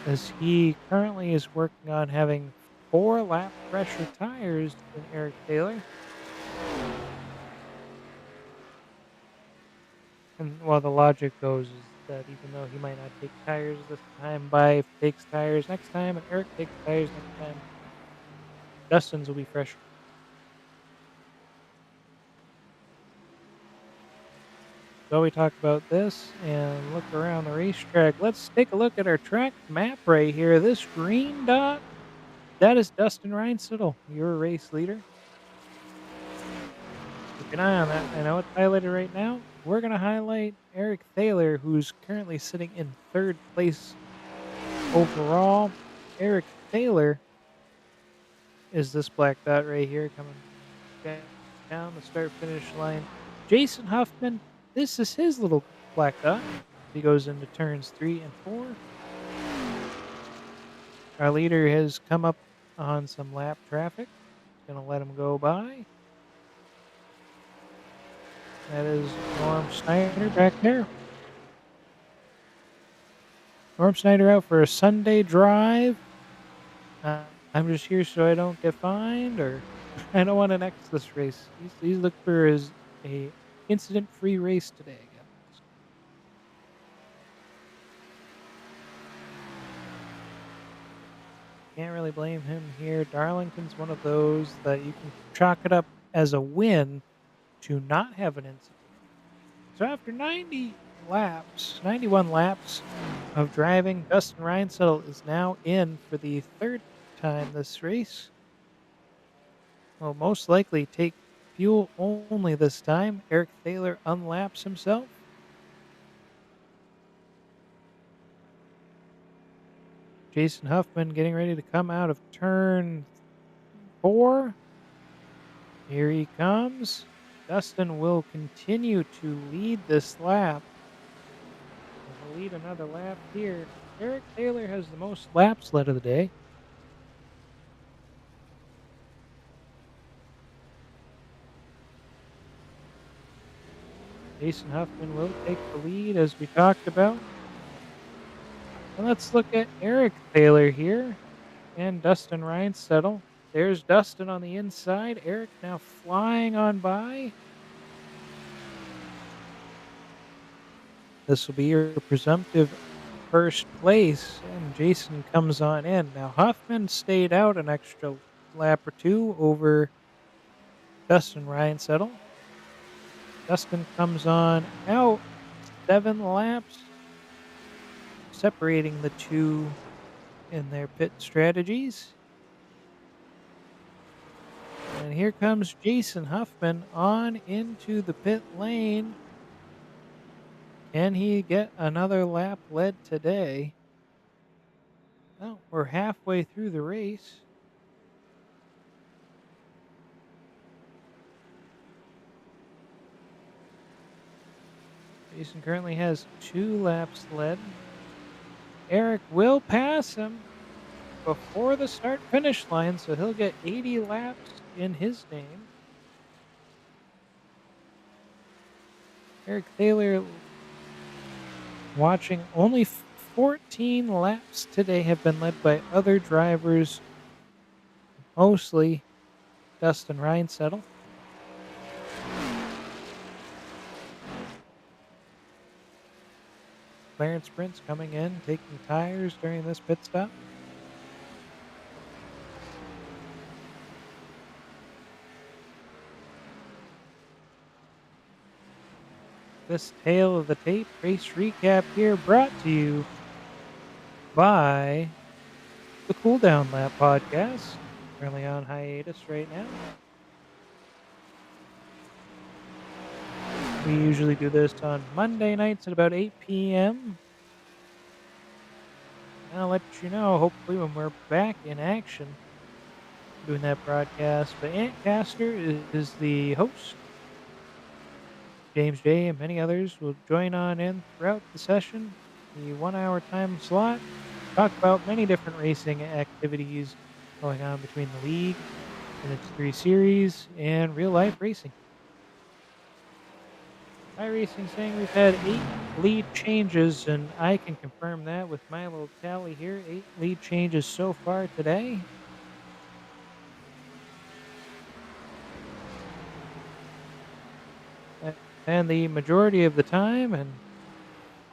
As he currently is working on having 4 lap pressure tires than Eric Taylor. And well, the logic goes is that even though he might not take tires this time, By takes tires next time, and Eric takes tires next time, Dustin's will be fresher. So we talk about this and look around the racetrack. Let's take a look at our track map right here. This green dot, that is Dustin Reinstall, your race leader. Keep an eye on that. I know it's highlighted right now. We're going to highlight Eric Thaler, who's currently sitting in 3rd place overall. Eric Thaler is this black dot right here coming down the start finish line. Jason Huffman, this is his little black dot. He goes into turns 3 and 4. Our leader has come up on some lap traffic. He's going to let him go by. That is Norm Snyder back there. Norm Snyder out for a Sunday drive. I'm just here so I don't get fined, or I don't want to next this race. He's looking for his a incident-free race today, I guess. Can't really blame him here. Darlington's one of those that you can chalk it up as a win to not have an incident. So after 91 laps of driving, Dustin Reinsettle is now in for the third time this race. Will most likely take fuel only this time. Eric Thaler unlaps himself. Jason Huffman getting ready to come out of turn 4. Here he comes. Dustin will continue to lead this lap. He'll lead another lap here. Eric Thaler has the most laps led of the day. Jason Huffman will take the lead as we talked about. And let's look at Eric Thaler here and Dustin Reinsettle. There's Dustin on the inside. Eric now flying on by. This will be your presumptive first place, and Jason comes on in. Now, Huffman stayed out an extra lap or two over Dustin Reinsettle. Dustin comes on out 7 laps, separating the two in their pit strategies. And here comes Jason Huffman on into the pit lane. Can he get another lap led today? Well, we're halfway through the race. Jason currently has 2 laps led. Eric will pass him before the start finish line, so he'll get 80 laps in his name. Eric Thaler watching only 14 laps today have been led by other drivers, mostly Dustin Reinsettle. Clarence Prince coming in, taking tires during this pit stop. This Tale of the Tape race recap here brought to you by the Cool Down Lap podcast. Currently on hiatus right now. We usually do this on Monday nights at about 8 p.m. I'll let you know, hopefully, when we're back in action doing that broadcast. But Ant Caster is the host. James J. and many others will join on in throughout the session, the 1-hour time slot. Talk about many different racing activities going on between the league and its 3 series and real life racing. iRacing saying we've had 8 lead changes, and I can confirm that with my little tally here. 8 lead changes so far today. And the majority of the time, and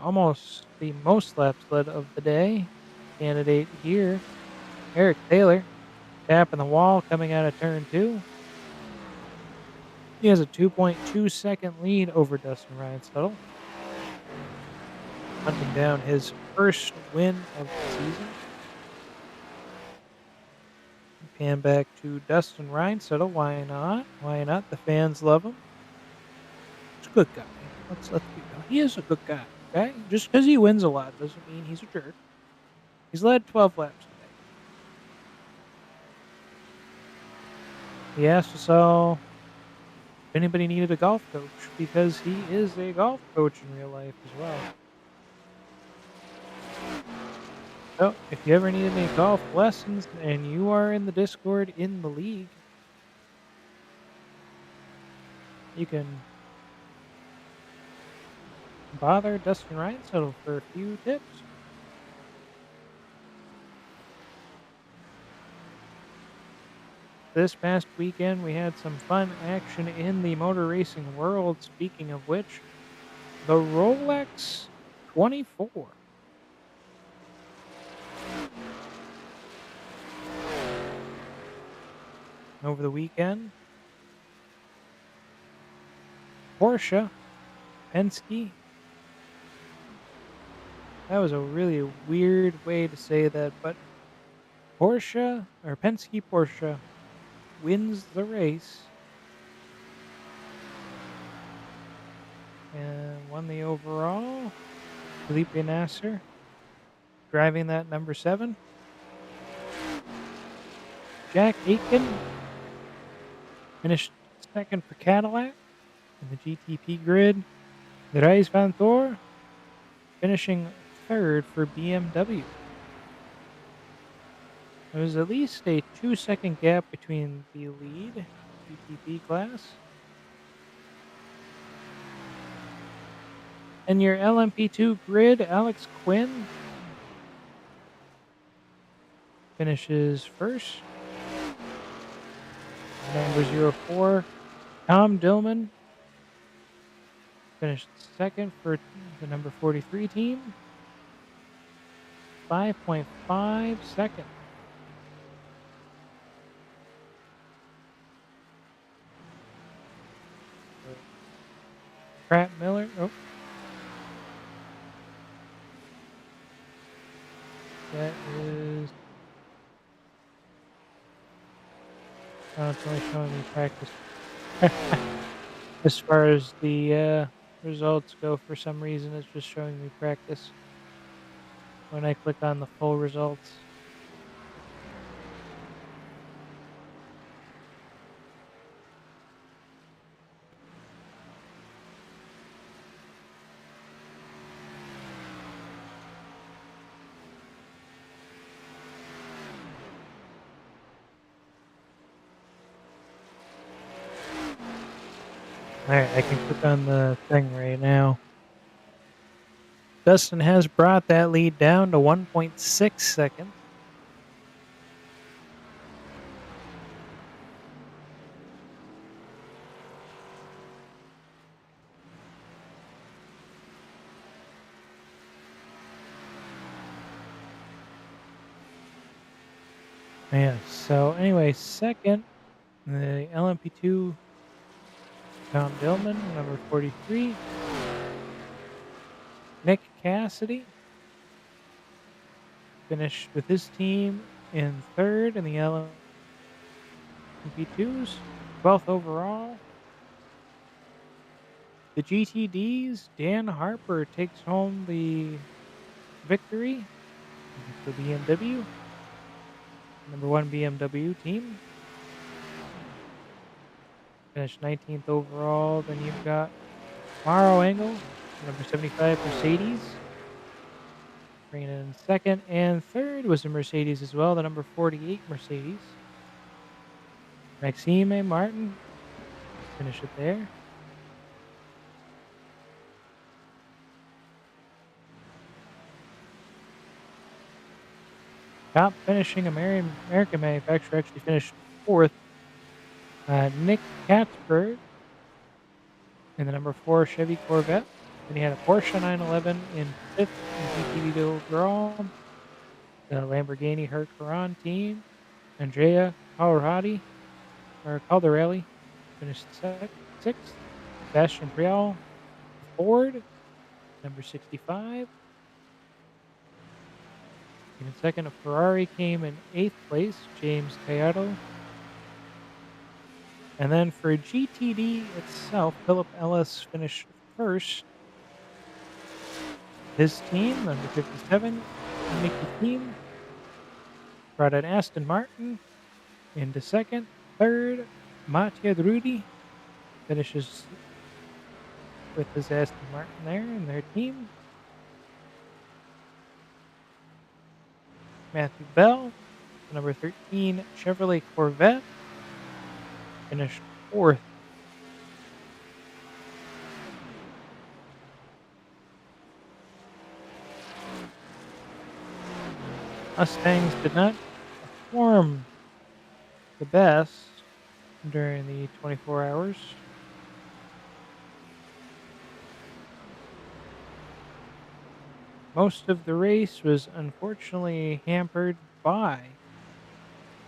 almost the most laps led of the day, candidate here, Eric Thaler, tapping the wall coming out of turn 2. He has a 2.2 second lead over Dustin Reinsettle, hunting down his first win of the season. Pan back to Dustin Reinsettle. Why not? Why not? The fans love him. He's a good guy. Let's be real. He is a good guy. Okay, just because he wins a lot doesn't mean he's a jerk. He's led 12 laps today. He asked us all if anybody needed a golf coach because he is a golf coach in real life as well. So if you ever need any golf lessons and you are in the Discord in the league, you can bother Dustin Reinsettle for a few tips. This past weekend, we had some fun action in the motor racing world. Speaking of which, the Rolex 24 over the weekend. Porsche, Penske. That was a really weird way to say that, but Penske Porsche wins the race and won the overall. Felipe Nasser driving that number 7. Jack Aitken finished second for Cadillac in the GTP grid. Dries van Thor finishing third for BMW. There was at least a 2-second gap between the lead GTP class and your LMP2 grid. Alex Quinn finishes first, number 04. Tom Dillman finished second for the number 43 team, 5.5 seconds. Pratt Miller, that is, it's only showing me practice. As far as the results go, for some reason, it's just showing me practice when I click on the full results. Alright, I can click on the thing right now. Dustin has brought that lead down to 1.6 seconds. Yeah, so anyway, second, the LMP2, Tom Dillman, number 43. Nick Cassidy finished with his team in third in the LMP2s, 12th overall. The GTDs, Dan Harper takes home the victory for BMW, number 1 BMW team. Finished 19th overall. Then you've got Maro Engel, number 75 Mercedes, bringing it in second. And third was a Mercedes as well, the number 48 Mercedes. Maxime Martin, finish it there. Top finishing American manufacturer actually finished fourth. Nick Katzberg in the number 4 Chevy Corvette. Then he had a Porsche 911 in fifth in GTD overall. The Lamborghini Huracan team. Andrea Caldarelli finished sixth. Sebastian Prial Ford, number 65. In second, a Ferrari came in 8th place, James Caiato. And then for GTD itself, Philip Ellis finished first. His team, number 57, Mickey Team, brought in Aston Martin into second. Third, Mattia Drudi finishes with his Aston Martin there and their team. Matthew Bell, the number 13 Chevrolet Corvette, finished 4th. Mustangs did not perform the best during the 24 hours. Most of the race was unfortunately hampered by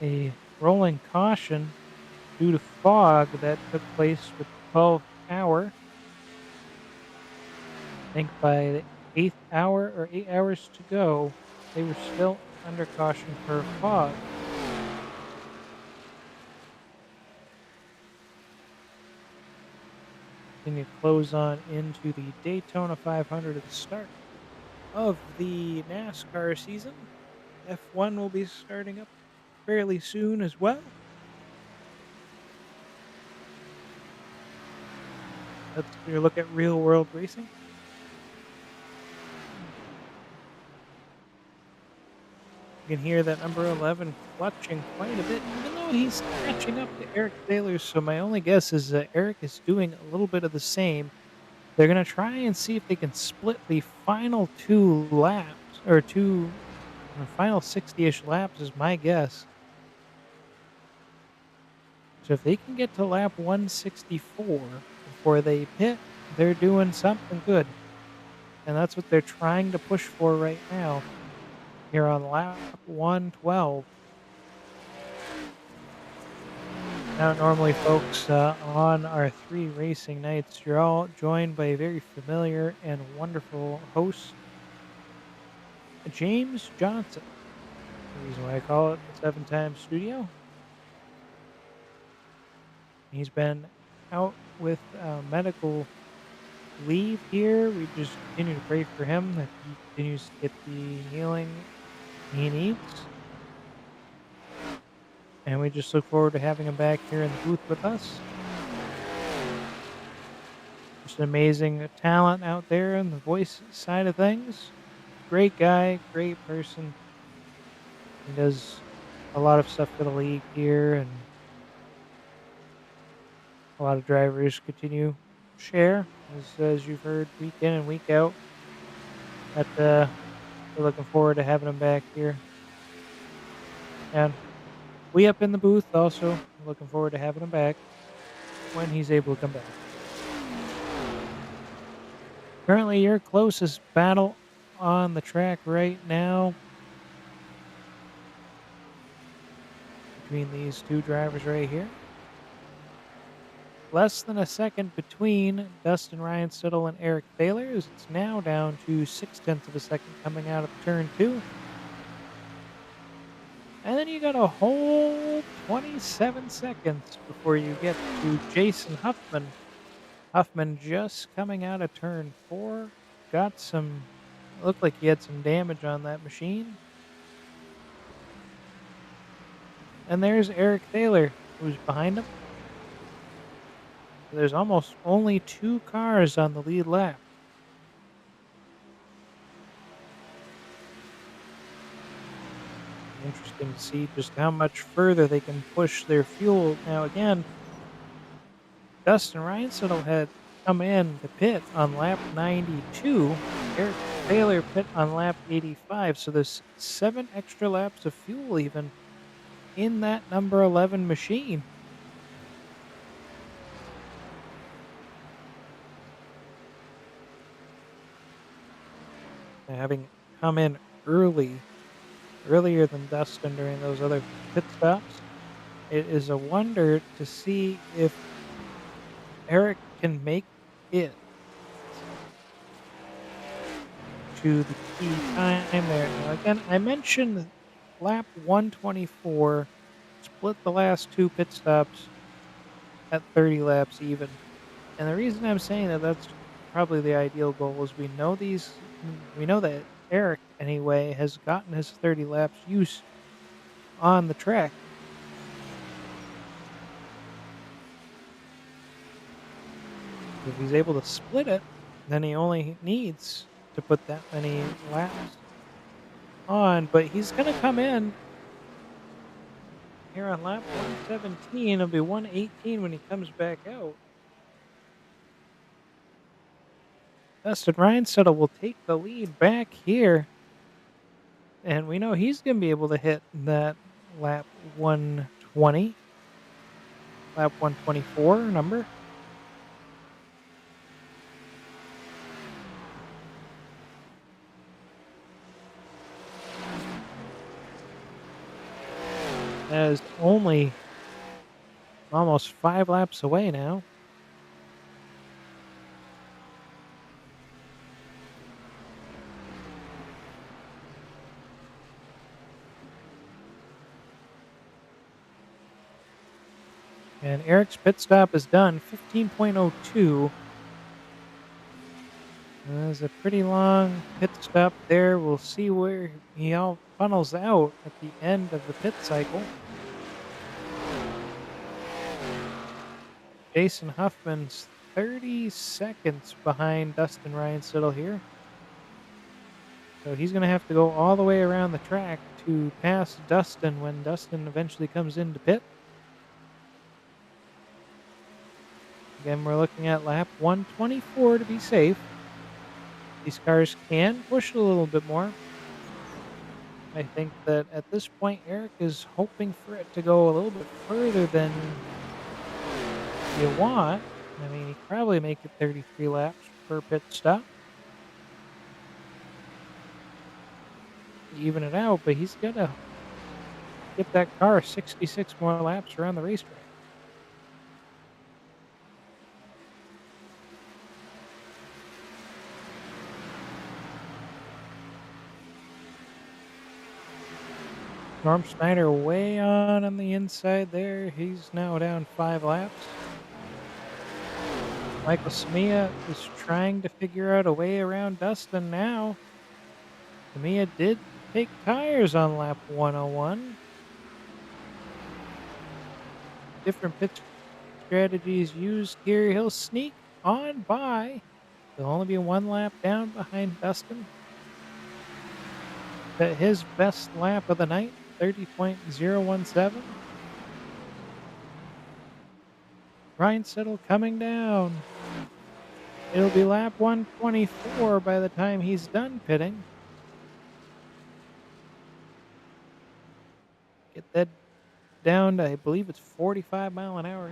a rolling caution due to fog that took place with the 12th hour. I think by the 8th hour or 8 hours to go, they were still under caution for fog. Then you close on into the Daytona 500 at the start of the NASCAR season. F1 will be starting up fairly soon as well. Let's take a look at real world racing. You can hear that number 11 clutching quite a bit, even though he's catching up to Eric Taylor. So my only guess is that Eric is doing a little bit of the same. They're going to try and see if they can split the final two laps or the final 60-ish laps is my guess. So if they can get to lap 164 before they pit, they're doing something good. And that's what they're trying to push for right now here on lap 112. Now, normally, folks, on our 3 racing nights, you're all joined by a very familiar and wonderful host, James Johnson. The reason why I call it the 7 Times Studio. He's been out with medical leave here. We just continue to pray for him that he continues to get the healing he needs. And we just look forward to having him back here in the booth with us. Just an amazing talent out there on the voice side of things. Great guy, great person. He does a lot of stuff for the league here, and a lot of drivers continue to share, as you've heard week in and week out. But we're looking forward to having him back here. And we up in the booth also looking forward to having him back when he's able to come back. Currently, your closest battle on the track right now between these two drivers right here. Less than a second between Dustin Ryan-Siddle and Eric Thaler, as it's now down to 0.6 of a second coming out of turn 2. And then you got a whole 27 seconds before you get to Jason Huffman. Huffman just coming out of turn 4. Looked like he had some damage on that machine. And there's Eric Thaler, who's behind him. There's almost only 2 cars on the lead lap. Interesting to see just how much further they can push their fuel. Now, again, Dustin Reinsettle had come in the pit on lap 92. Eric Thaler pit on lap 85. So there's 7 extra laps of fuel even in that number 11 machine. Having come in earlier than Dustin during those other pit stops, it is a wonder to see if Eric can make it to the key time there. Now, again, I mentioned lap 124 split the last 2 pit stops at 30 laps even. And the reason I'm saying that that's probably the ideal goal is we know that Eric anyway has gotten his 30 laps use on the track. If he's able to split it, then he only needs to put that many laps on, but he's gonna come in here on lap 117. It'll be 118 when he comes back out. Dustin Reinsettle will take the lead back here, and we know he's gonna be able to hit that lap 120, lap 124 number. That is only almost 5 laps away now. And Eric's pit stop is done, 15.02. There's a pretty long pit stop there. We'll see where he all funnels out at the end of the pit cycle. Jason Huffman's 30 seconds behind Dustin Reinsettle here. So he's going to have to go all the way around the track to pass Dustin when Dustin eventually comes into pit. Again, we're looking at lap 124 to be safe. These cars can push a little bit more. I think that at this point, Eric is hoping for it to go a little bit further than you want. I mean, he could probably make it 33 laps per pit stop to even it out, but he's got to get that car 66 more laps around the racetrack. Norm Snyder way on the inside there. He's now down 5 laps. Michael Samia is trying to figure out a way around Dustin now. Samia did take tires on lap 101. Different pit strategies used here. He'll sneak on by. He'll only be 1 lap down behind Dustin. At his best lap of the night, 30.017. Reinsettle coming down. It'll be lap 124 by the time he's done pitting. Get that down to, I believe it's 45 mile an hour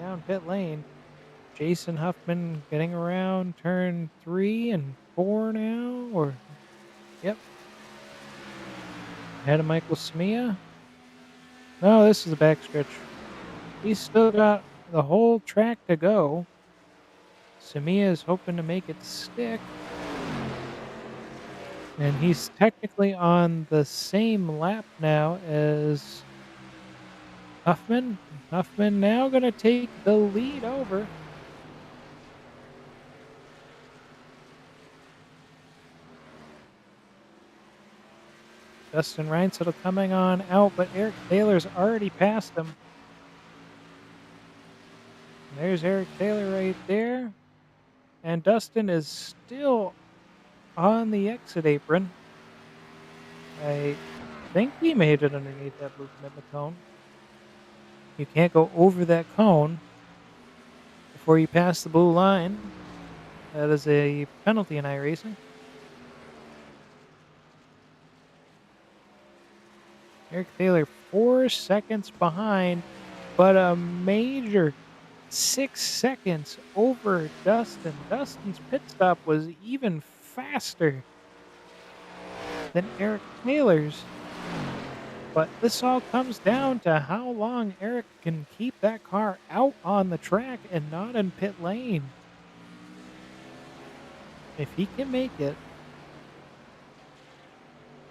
down pit lane. Jason Huffman getting around turn 3 and 4 now, or, yep. Ahead of Michael Samia. No, this is a backstretch. He's still got the whole track to go. Samia is hoping to make it stick. And he's technically on the same lap now as Huffman. Huffman now going to take the lead over. Dustin Reinsettle coming on out, but Eric Taylor's already passed him. There's Eric Taylor right there. And Dustin is still on the exit apron. I think he made it underneath that blue commitment cone. You can't go over that cone before you pass the blue line. That is a penalty in iRacing. Eric Taylor 4 seconds behind, but a major 6 seconds over Dustin. Dustin's pit stop was even faster than Eric Taylor's. But this all comes down to how long Eric can keep that car out on the track and not in pit lane. If he can make it,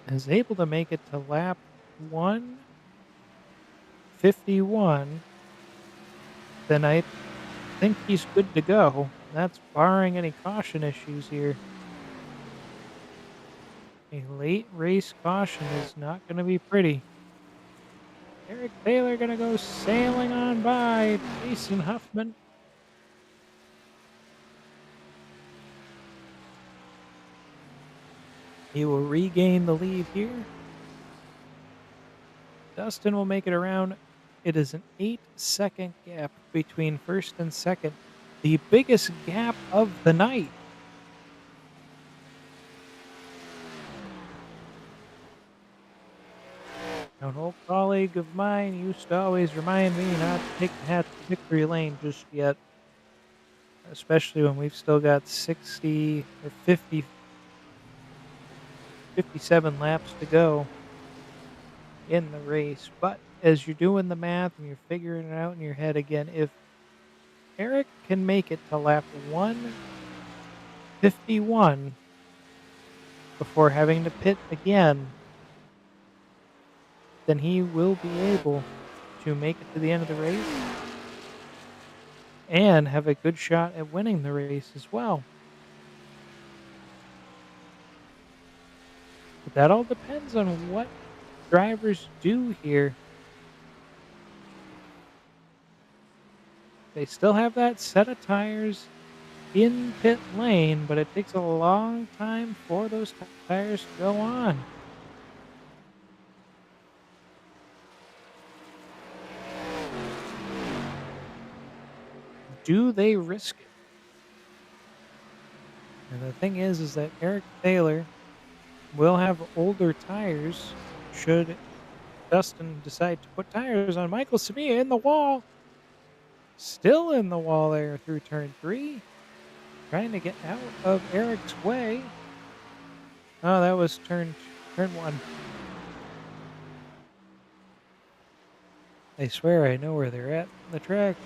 is able to make it to lap 151, then I think he's good to go. That's barring any caution issues here. A late race caution is not going to be pretty. Eric Taylor going to go sailing on by Jason Huffman. He will regain the lead here. Dustin will make it around. It is an 8-second gap between first and second, the biggest gap of the night. An old colleague of mine used to always remind me not to take the hat to victory lane just yet, especially when we've still got 60 or 50, 57 laps to go in the race. But as you're doing the math and you're figuring it out in your head again, if Eric can make it to lap 151 before having to pit again, then he will be able to make it to the end of the race and have a good shot at winning the race as well. But that all depends on what drivers do here. They still have that set of tires in pit lane, but it takes a long time for those tires to go on. Do they risk it? And the thing is that Eric Taylor will have older tires should Dustin decide to put tires on. Michael Samia in the wall. Still in the wall there through turn 3. Trying to get out of Eric's way. Oh, that was turn 1. I swear I know where they're at on the track.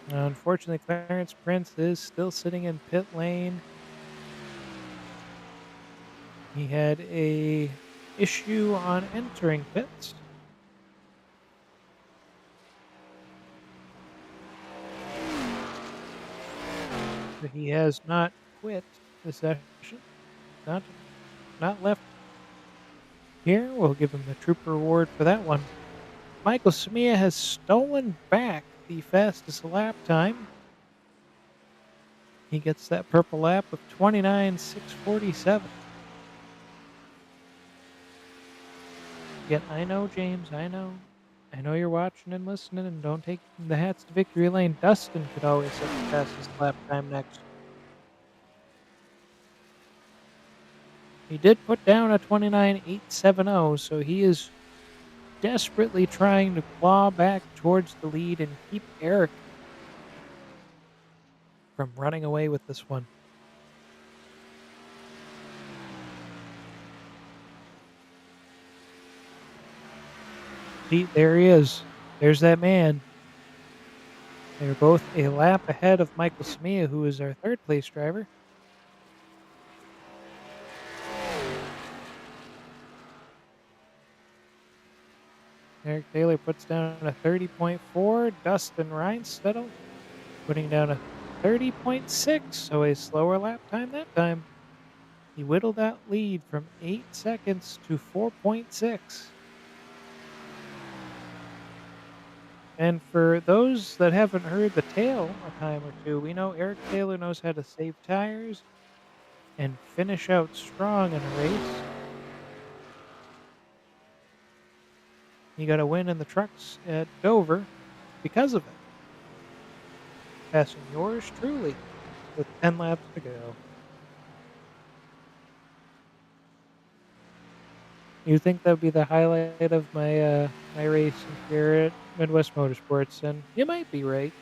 Unfortunately, Clarence Prince is still sitting in pit lane. He had a issue on entering pits. But he has not quit the session. Not not left here. We'll give him the trooper award for that one. Michael Samia has stolen back the fastest lap time. He gets that purple lap of 29.647. Yet I know, James, I know. I know you're watching and listening, and don't take the hats to victory lane. Dustin could always set the fastest lap time next. He did put down a 29.870, so he is desperately trying to claw back towards the lead and keep Eric from running away with this one. See, there he is. There's that man. They're both a lap ahead of Michael Samia, who is our third place driver. Eric Taylor puts down a 30.4. Dustin Reinstedel putting down a 30.6, so a slower lap time that time. He whittled that lead from 8 seconds to 4.6. And for those that haven't heard the tale a time or two, we know Eric Taylor knows how to save tires and finish out strong in a race. He got a win in the trucks at Dover because of it. Passing yours truly with 10 laps to go. You think that would be the highlight of my race here at Midwest Motorsports, and you might be right.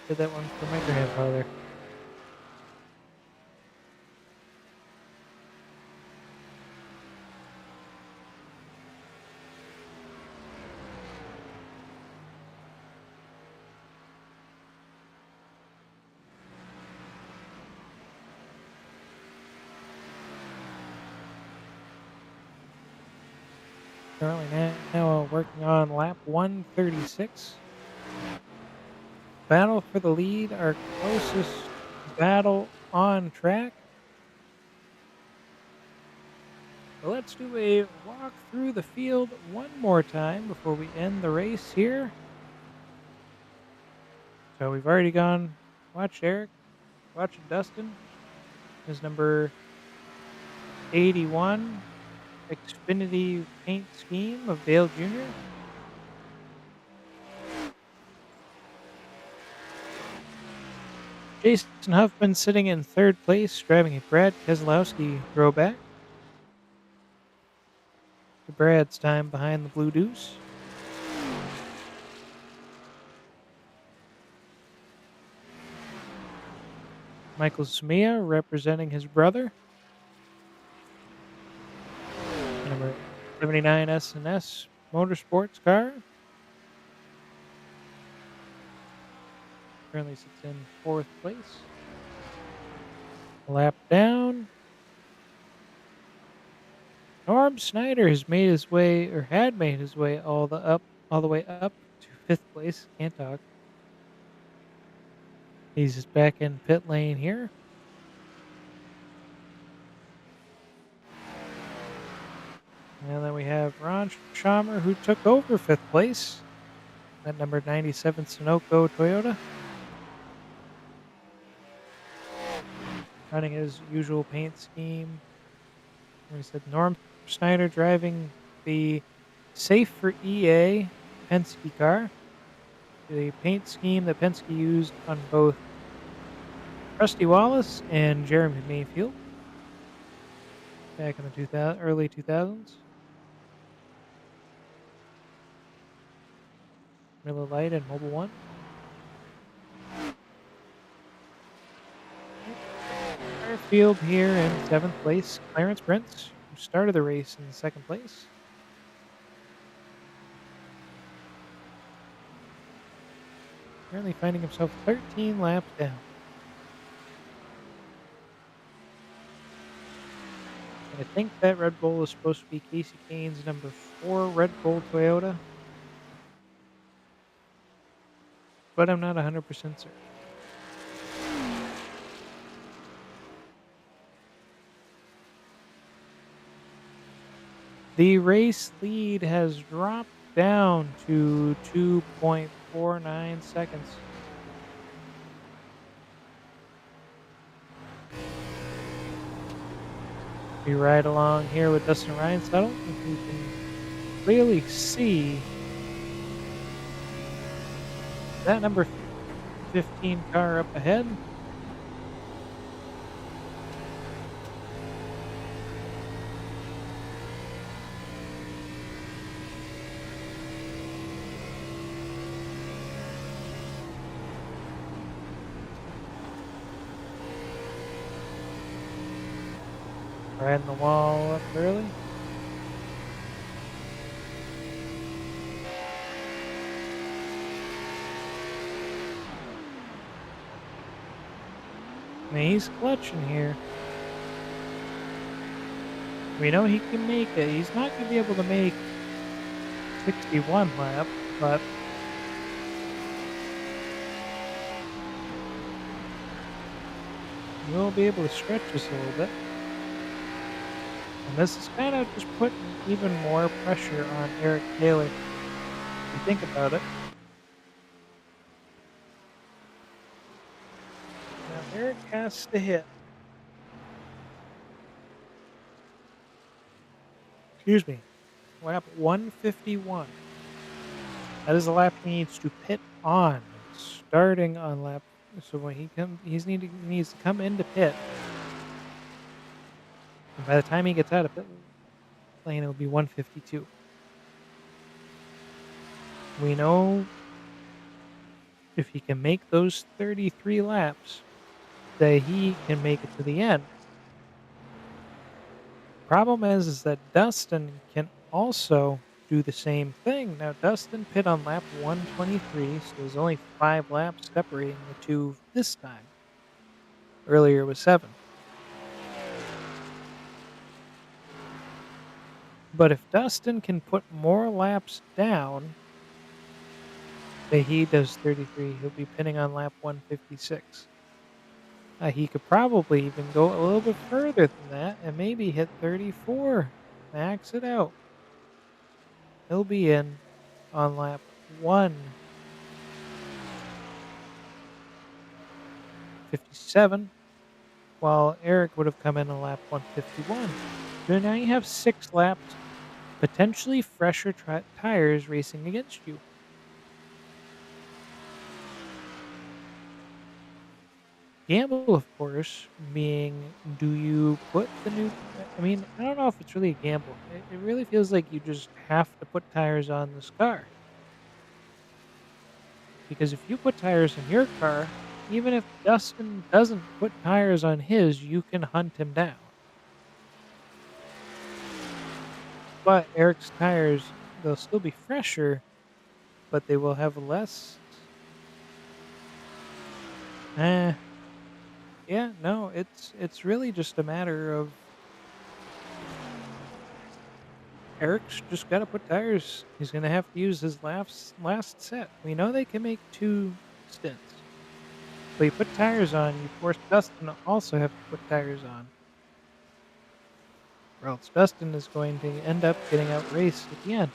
Did that one for my grandfather. Currently now working on lap 136. Battle for the lead, our closest battle on track. So let's do a walk through the field one more time before we end the race here. So we've already gone, watched Eric, watched Dustin, his number 81 Xfinity paint scheme of Dale Jr. Jason Huffman sitting in third place, driving a Brad Keselowski throwback. The Brad's time behind the Blue Deuce. Michael Sumia representing his brother, the number 79 S&S Motorsports car. Currently sits in fourth place. Lap down. Norm Snyder has made his way, or had made his way, all the way up to fifth place. Can't talk. He's just back in pit lane here. And then we have Ron Schamer, who took over fifth place. That number 97 Sunoco Toyota. Running his usual paint scheme. We said Norm Snyder driving the Safe for EA Penske car. The paint scheme that Penske used on both Rusty Wallace and Jeremy Mayfield back in the early 2000s. Miller Lite and Mobile One. Our field here in seventh place, Clarence Prince, who started the race in second place. Currently finding himself 13 laps down. And I think that Red Bull is supposed to be Casey Kane's number 4 Red Bull Toyota, but I'm not 100% certain. The race lead has dropped down to 2.49 seconds. We ride along here with Dustin Reinsettle, who can clearly see that number 15 car up ahead. Riding the wall up early. I mean, he's clutching here. We know he can make it. He's not going to be able to make 61 laps, but we'll be able to stretch this a little bit. And this is kind of just putting even more pressure on Eric Taylor, if you think about it. Now, Eric has to hit. Excuse me. Lap 151. That is the lap he needs to pit on, starting on lap. So when he needs to come into pit. And by the time he gets out of pit lane, it will be 152. We know if he can make those 33 laps, that he can make it to the end. Problem is that Dustin can also do the same thing. Now, Dustin pit on lap 123, so there's only 5 laps separating the two this time. Earlier was 7. But if Dustin can put more laps down, Say he does 33, he'll be pinning on lap 156. He could probably even go a little bit further than that and maybe hit 34. Max it out. He'll be in on lap 157, while Eric would have come in on lap 151. So now you have 6 laps, potentially fresher tires racing against you. Gamble, of course, being, do you put the new I mean, I don't know if it's really a gamble. It really feels like you just have to put tires on this car, because if you put tires on your car, even if Dustin doesn't put tires on his, you can hunt him down. But Eric's tires, they'll still be fresher, but they will have less. Eh, yeah, no, it's really just a matter of Eric's just gotta put tires. He's gonna have to use his last set. We know they can make 2 stints, but you put tires on, you force Dustin to also have to put tires on, or else Dustin is going to end up getting outraced at the end.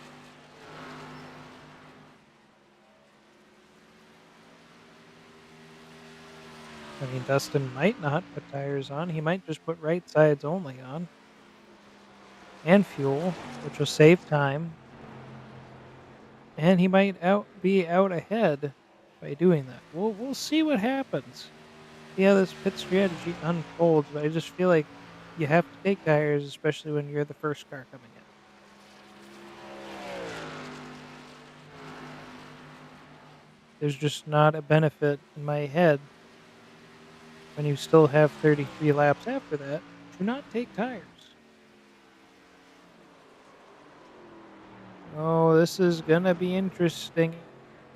I mean, Dustin might not put tires on. He might just put right sides only on and fuel, which will save time, and he might be out ahead by doing that. We'll see what happens. Yeah, this pit strategy unfolds, but I just feel like you have to take tires, especially when you're the first car coming in. There's just not a benefit in my head when you still have 33 laps after that to not take tires. Oh, this is gonna be interesting.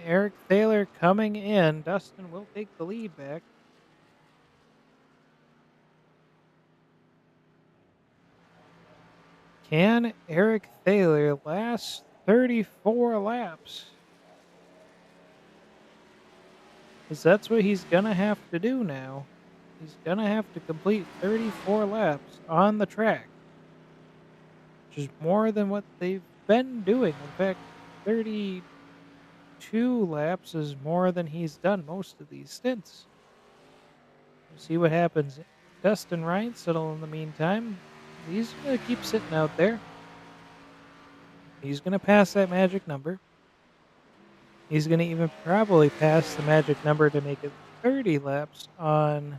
Eric Thaler coming in. Dustin will take the lead back. Can Eric Thaler last 34 laps? Because that's what he's gonna have to do now. He's gonna have to complete 34 laps on the track, which is more than what they've been doing. In fact, 32 laps is more than he's done most of these stints. We'll see what happens. Dustin Reinsettle, in the meantime, he's gonna keep sitting out there. He's gonna pass that magic number. He's gonna even probably pass the magic number to make it 30 laps on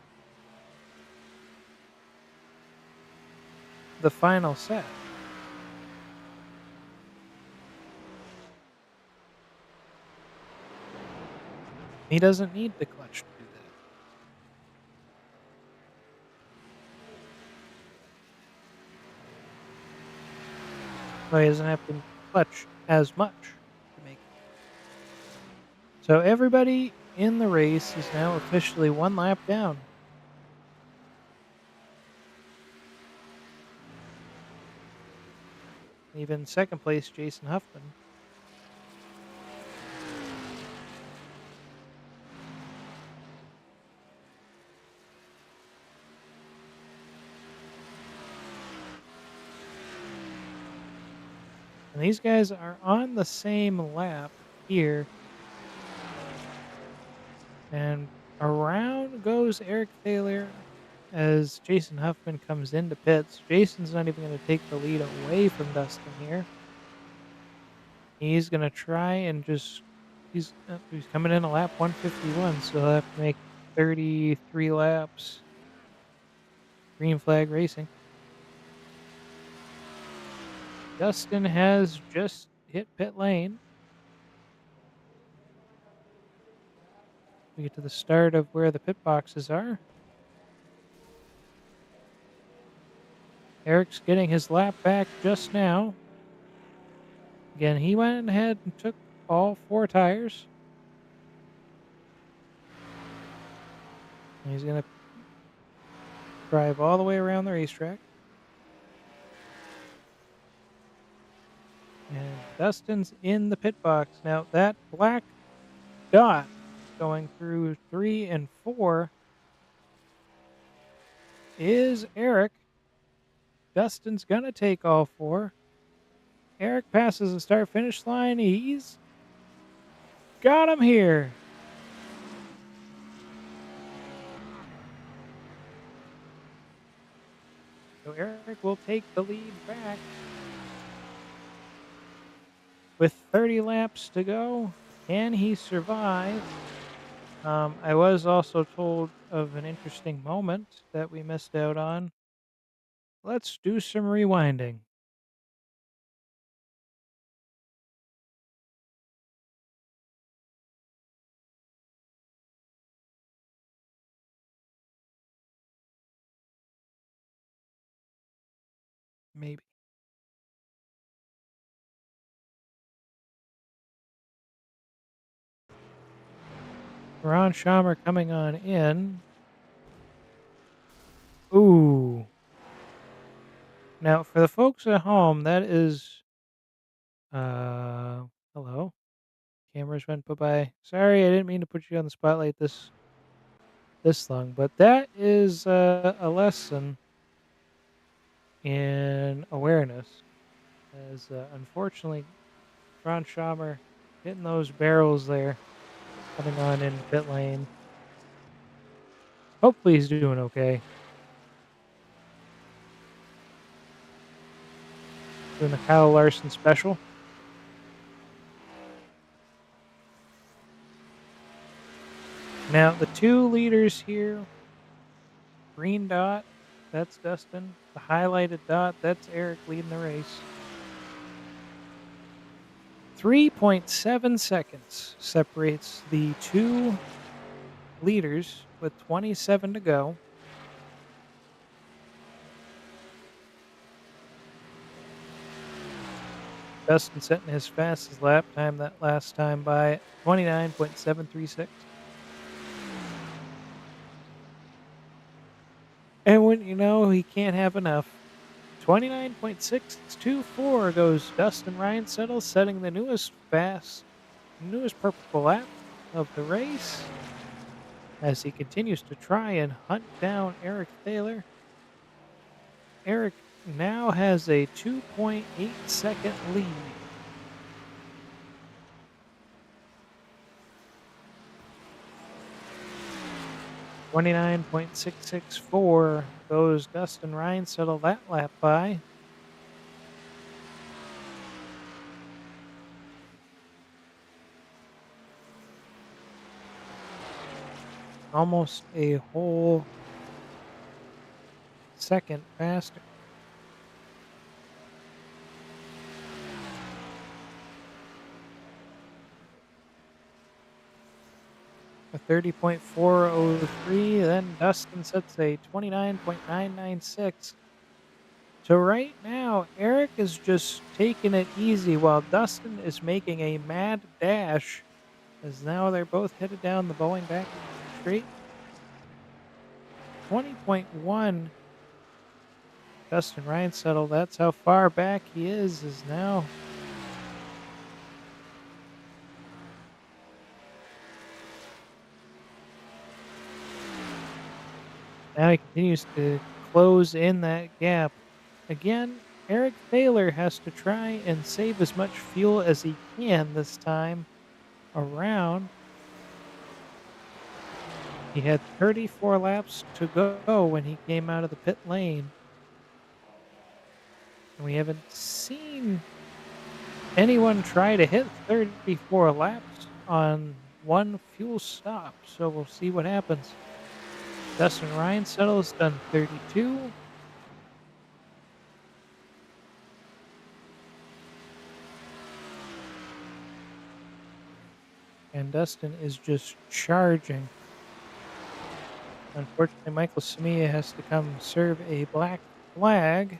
the final set. He doesn't need the clutch to do that. So he doesn't have to clutch as much to make it. So everybody in the race is now officially 1 lap down. Even second place, Jason Huffman. And these guys are on the same lap here. And around goes Eric Thaler as Jason Huffman comes into pits. Jason's not even going to take the lead away from Dustin here. He's going to try and just he's coming in a lap 151, so he'll have to make 33 laps. Green flag racing. Dustin has just hit pit lane. We get to the start of where the pit boxes are. Eric's getting his lap back just now. Again, he went ahead and took all 4 tires. And he's going to drive all the way around the racetrack. And Dustin's in the pit box. Now, that black dot going through 3 and 4 is Eric. Dustin's gonna take all 4. Eric passes the start finish line. He's got him here. So Eric will take the lead back with 30 laps to go. Can he survive? I was also told of an interesting moment that we missed out on. Let's do some rewinding. Maybe. Ron Schamer coming on in. Ooh. Now, for the folks at home, that is. Hello. Cameras went bye bye. Sorry, I didn't mean to put you on the spotlight this long, but that is a lesson in awareness. As unfortunately, Ron Schamer hitting those barrels there, coming on in pit lane. Hopefully, he's doing okay. Doing the Kyle Larson special. Now, the two leaders here, green dot, that's Dustin. The highlighted dot, that's Eric leading the race. 3.7 seconds separates the two leaders with 27 to go. Dustin setting his fastest lap time that last time by 29.736. And when you know he can't have enough, 29.624 goes Dustin Ryan setting the newest purple lap of the race as he continues to try and hunt down Eric Thaler. Eric now has a 2.8-second lead. 29.664 goes Dustin Ryan that lap by. Almost a whole second faster. A 30.403, then Dustin sets a 29.996. So right now, Eric is just taking it easy while Dustin is making a mad dash as now they're both headed down the bowling back straight. 20.1 Dustin Ryan that's how far back he is now. Now he continues to close in that gap. Again, Eric Thaler has to try and save as much fuel as he can this time around. He had 34 laps to go when he came out of the pit lane. And we haven't seen anyone try to hit 34 laps on one fuel stop. So we'll see what happens. Dustin Ryan settles done 32. And Dustin is just charging. Unfortunately, Michael Samia has to come serve a black flag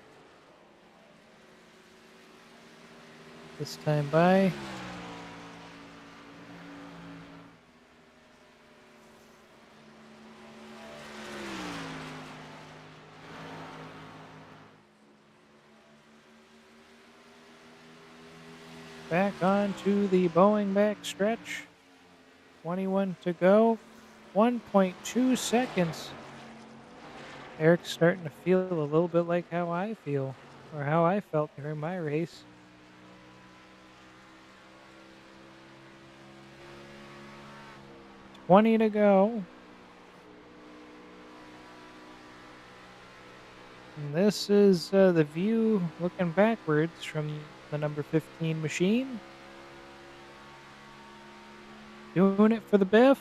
this time by. Back onto the Boeing back stretch. 21 to go. 1.2 seconds. Eric's starting to feel a little bit like how I feel, or how I felt during my race. 20 to go. And this is the view looking backwards from the number 15 machine. Doing it for the Biff.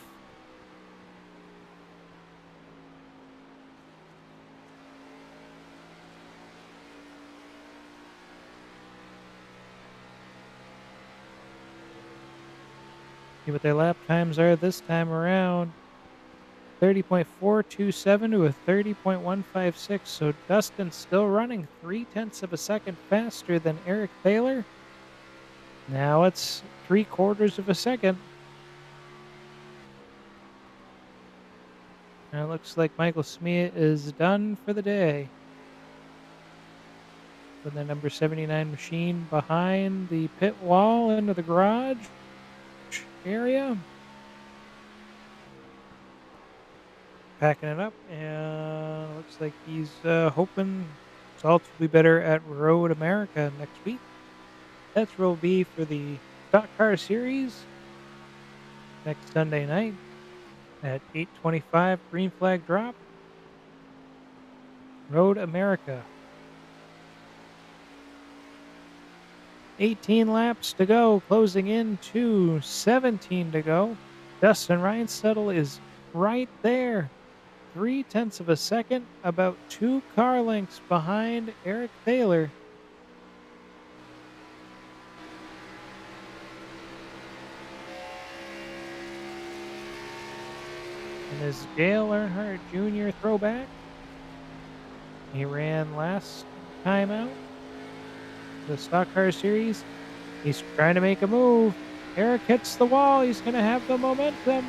See what their lap times are this time around. 30.427 to a 30.156. So Dustin's still running 0.3 of a second faster than Eric Taylor. Now it's 3/4 of a second. And it looks like Michael Smee is done for the day. With the number 79 machine behind the pit wall into the garage area. Packing it up, and looks like he's hoping results will be better at Road America next week. That's Row B for the Stock Car Series next Sunday night at 8:25 green flag drop. Road America. 18 laps to go, closing in to 17 to go. Dustin Reinsettle is right there. 0.3 of a second, about 2 car lengths behind Eric Taylor. And is Dale Earnhardt Jr. throwback. He ran last time out, the Stock Car Series. He's trying to make a move. Eric hits the wall. He's going to have the momentum.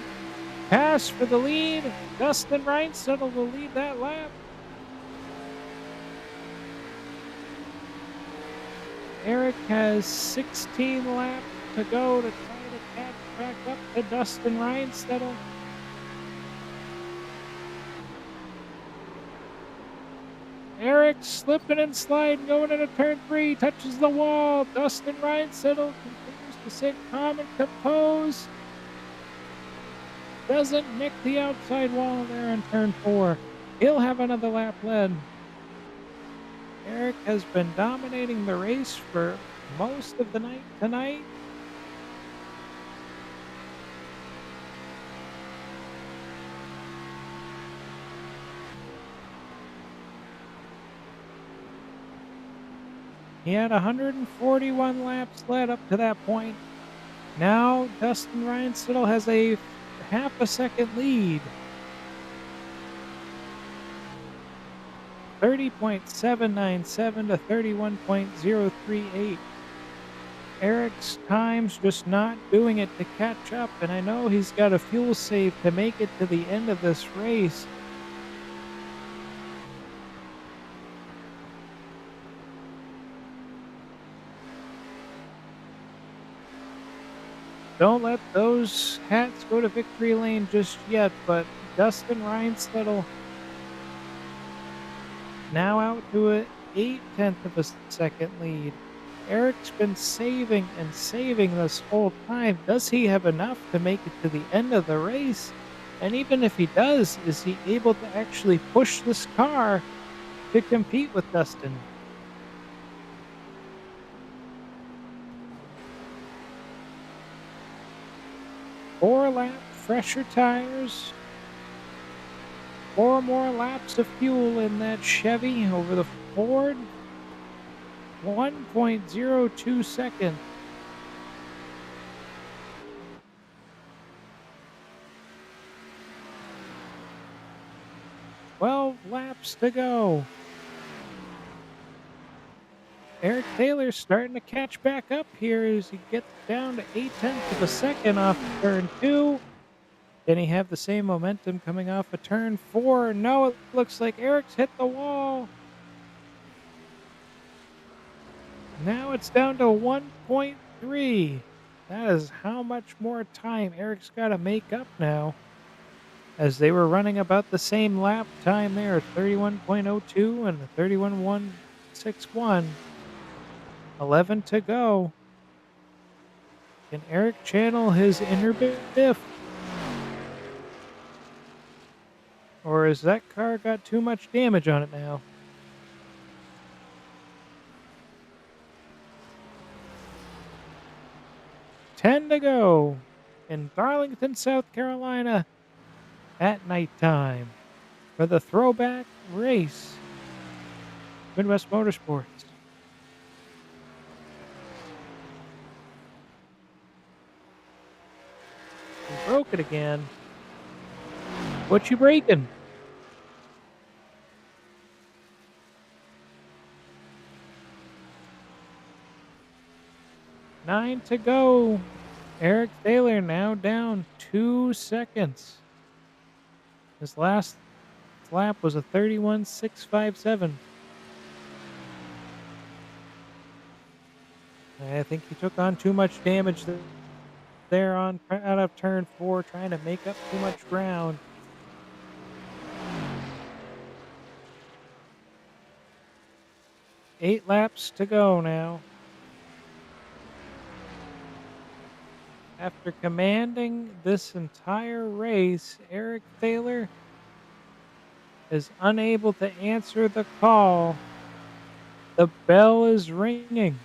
Pass for the lead. Dustin Reinsettle will lead that lap. Eric has 16 laps to go to try to catch back up to Dustin Reinsettle. Eric slipping and sliding, going into turn 3, touches the wall. Dustin Reinsettle continues to sit calm and composed. Doesn't nick the outside wall there in turn 4. He'll have another lap led. Eric has been dominating the race for most of the night tonight. He had 141 laps led up to that point. Now Dustin Reinsettle has a half a second lead. 30.797 to 31.038. Eric's time's just not doing it to catch up, and I know he's got a fuel save to make it to the end of this race. Don't let those hats go to victory lane just yet, but Dustin Reinsettle now out to a 0.8 of a second lead. Eric's been saving and saving this whole time. Does he have enough to make it to the end of the race? And even if he does, is he able to actually push this car to compete with Dustin? Four lap fresher tires. 4 more laps of fuel in that Chevy over the Ford. 1.02 seconds. Twelve laps to go. Eric Taylor's starting to catch back up here as he gets down to 0.8 of a second off of turn 2. Can he have the same momentum coming off of turn 4? No, it looks like Eric's hit the wall. Now it's down to 1.3. That is how much more time Eric's got to make up now, as they were running about the same lap time there, 31.02 and a 31.161. 11 to go. Can Eric channel his inner Biff? Or has that car got too much damage on it now? 10 to go in Darlington, South Carolina at nighttime for the throwback race. Midwest Motorsports. He broke it again. What you breaking? Nine to go. Eric Thaler now down 2 seconds. His last lap was a 31.657. I think he took on too much damage there on out of turn 4, trying to make up too much ground. 8 laps to go now. After commanding this entire race, Eric Thaler is unable to answer the call. The bell is ringing.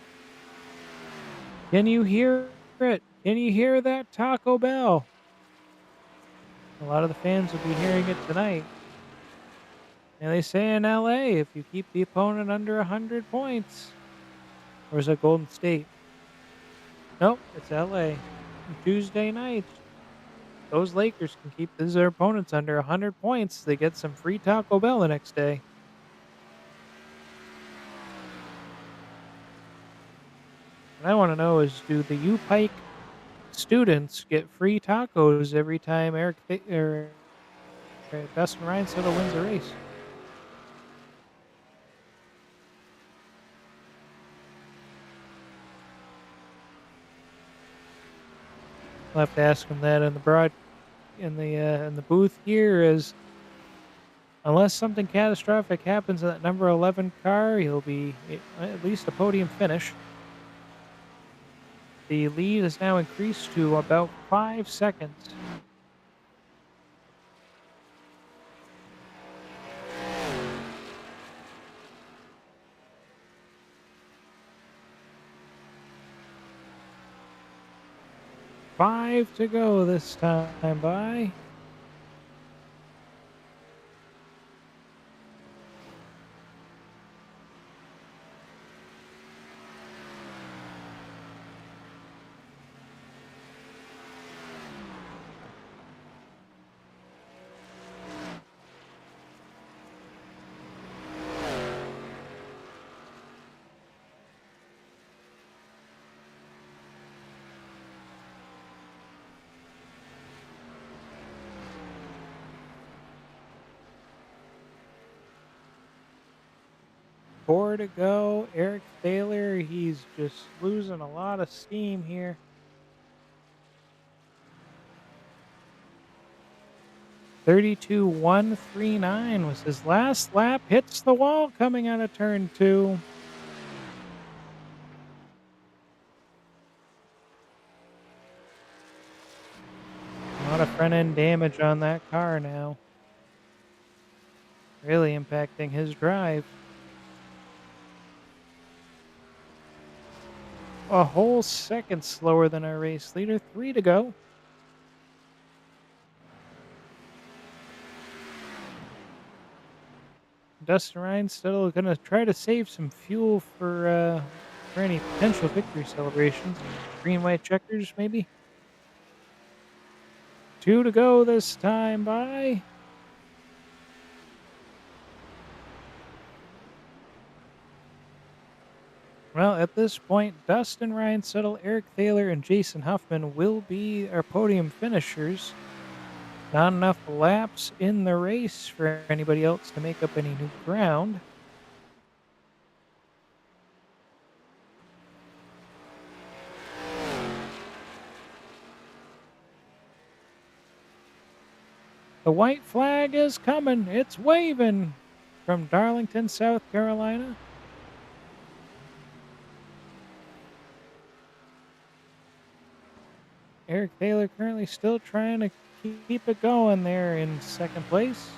Can you hear it? Can you hear that Taco Bell? A lot of the fans will be hearing it tonight. And they say in LA, if you keep the opponent under 100 points, or is it Golden State? Nope, it's LA. Tuesday nights, those Lakers can keep their opponents under 100 points. They get some free Taco Bell the next day. What I want to know is, do the U Pike students get free tacos every time Dustin Reinsettle wins a race? I'll have to ask him that in the in the booth here. Is unless something catastrophic happens in that number 11 car, he'll be at least a podium finish. The lead is now increased to about 5 seconds. Five to go this time by. Four to go. Eric Thaler, he's just losing a lot of steam here. 32.139 was his last lap. Hits the wall coming out of turn 2. A lot of front end damage on that car now. Really impacting his drive. A whole second slower than our race leader. 3 to go. Dustin Ryan's still going to try to save some fuel for any potential victory celebrations. Green, white checkers, maybe. 2 to go this time by. Well, at this point, Dustin Reinsettle, Eric Thaler, and Jason Huffman will be our podium finishers. Not enough laps in the race for anybody else to make up any new ground. The white flag is coming. It's waving from Darlington, South Carolina. Eric Taylor currently still trying to keep it going there in second place.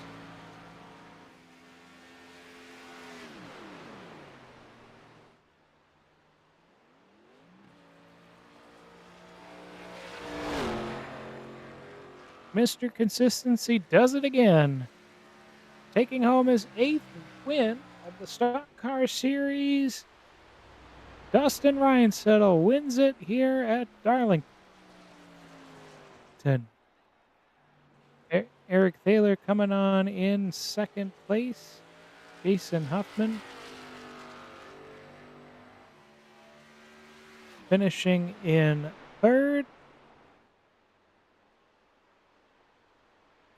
Mr. Consistency does it again, taking home his eighth win of the Stock Car Series. Dustin Reinsettle wins it here at Darlington. Eric Thaler coming on in second place. Jason Huffman finishing in third.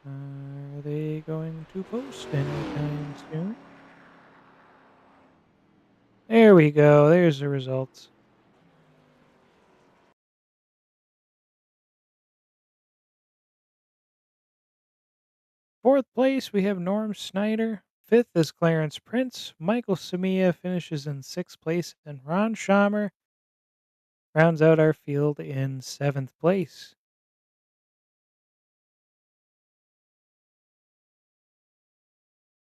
Are they going to post anytime soon? There we go. There's the results. Fourth place, we have Norm Snyder. Fifth is Clarence Prince. Michael Samia finishes in sixth place, and Ron Schaumer rounds out our field in seventh place.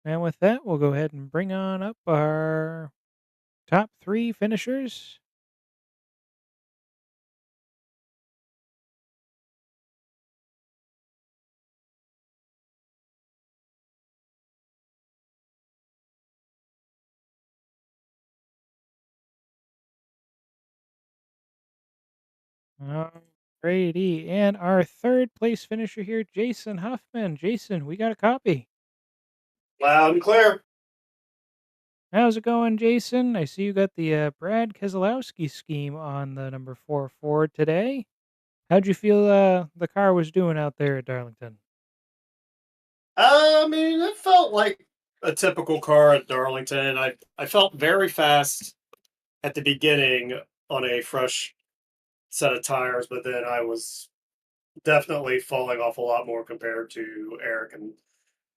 And with that, we'll go ahead and bring on up our top three finishers. Alrighty. And our third place finisher here, Jason Huffman. Jason, we got a copy. Loud and clear. How's it going, Jason? I see you got the Brad Keselowski scheme on the number 4 Ford today. How'd you feel the car was doing out there at Darlington? I mean, it felt like a typical car at Darlington. I felt very fast at the beginning on a fresh set of tires, but then I was definitely falling off a lot more compared to Eric and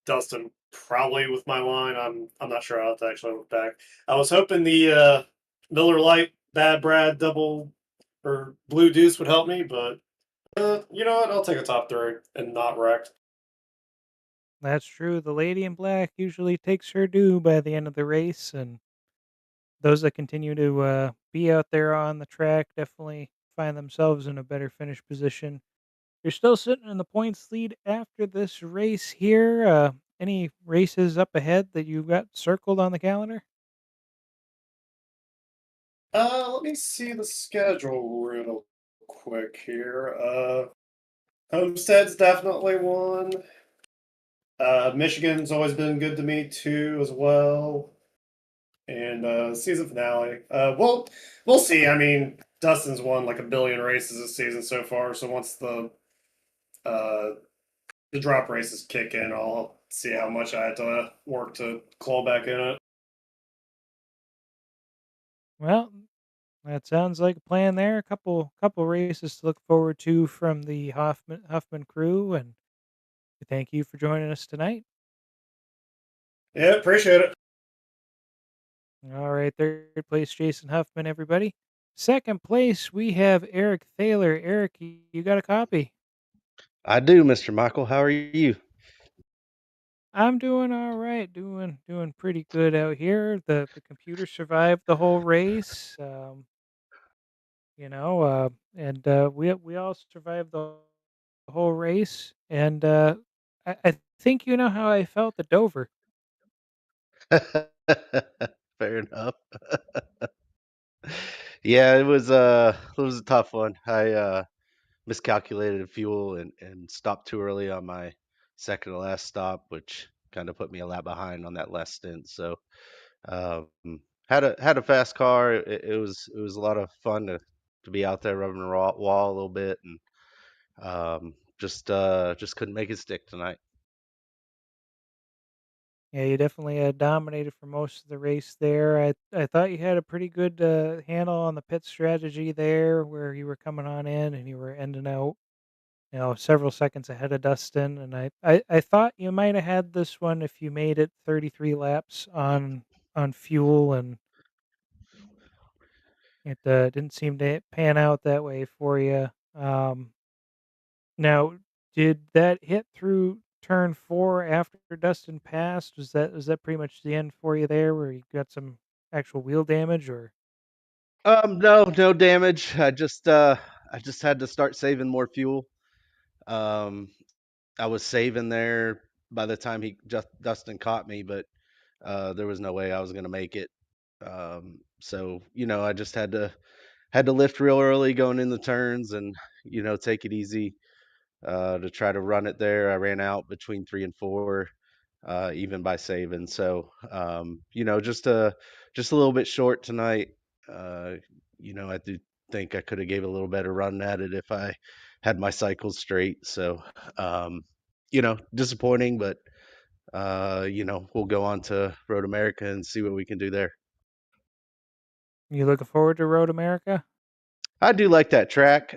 Dustin. Probably with my line, I'm not sure. I'll have to actually look back. I was hoping the Miller Lite Bad Brad double or Blue Deuce would help me, but you know what? I'll take a top three and not wrecked. That's true. The lady in black usually takes her due by the end of the race, and those that continue to be out there on the track definitely find themselves in a better finish position. You're still sitting in the points lead after this race here. Any races up ahead that you've got circled on the calendar? Let me see the schedule real quick here. Homestead's definitely one. Michigan's always been good to me too, as well. And season finale. We'll see. I mean, Dustin's won like a billion races this season so far. So once uh, the drop races kick in, I'll see how much I had to work to claw back in it. Well, that sounds like a plan there. A couple races to look forward to from the Huffman crew, and we thank you for joining us tonight. Yeah, appreciate it. All right, third place, Jason Huffman, everybody. Second place, we have Eric Thaler. Eric, you got a copy. I do, Mr. Michael. How are you? I'm doing all right, doing pretty good out here. The computer survived the whole race, you know, and we all survived the whole race. And I think you know how I felt at Dover. Fair enough. Yeah, it was a tough one. I miscalculated fuel and stopped too early on my second to last stop, which kind of put me a lap behind on that last stint. So um, had a fast car. It was a lot of fun to be out there rubbing the wall a little bit, and just couldn't make it stick tonight. Yeah, you definitely dominated for most of the race there. I thought you had a pretty good handle on the pit strategy there, where you were coming on in and you were ending out. several seconds ahead of Dustin, and I thought you might have had this one if you made it 33 laps on fuel, and it didn't seem to pan out that way for you. Now, did that hit through turn 4 after Dustin passed? Was that pretty much the end for you there, where you got some actual wheel damage, or No, no damage. I just had to start saving more fuel. Um, I was saving there by the time Dustin caught me, but there was no way I was gonna make it. So I just had to lift real early going in the turns and take it easy to try to run it there. I ran out between 3 and 4, even by saving. So just a little bit short tonight. Uh, I do think I could have gave a little better run at it if I had my cycles straight. So disappointing, but we'll go on to Road America and see what we can do there. you looking forward to Road America? I do like that track.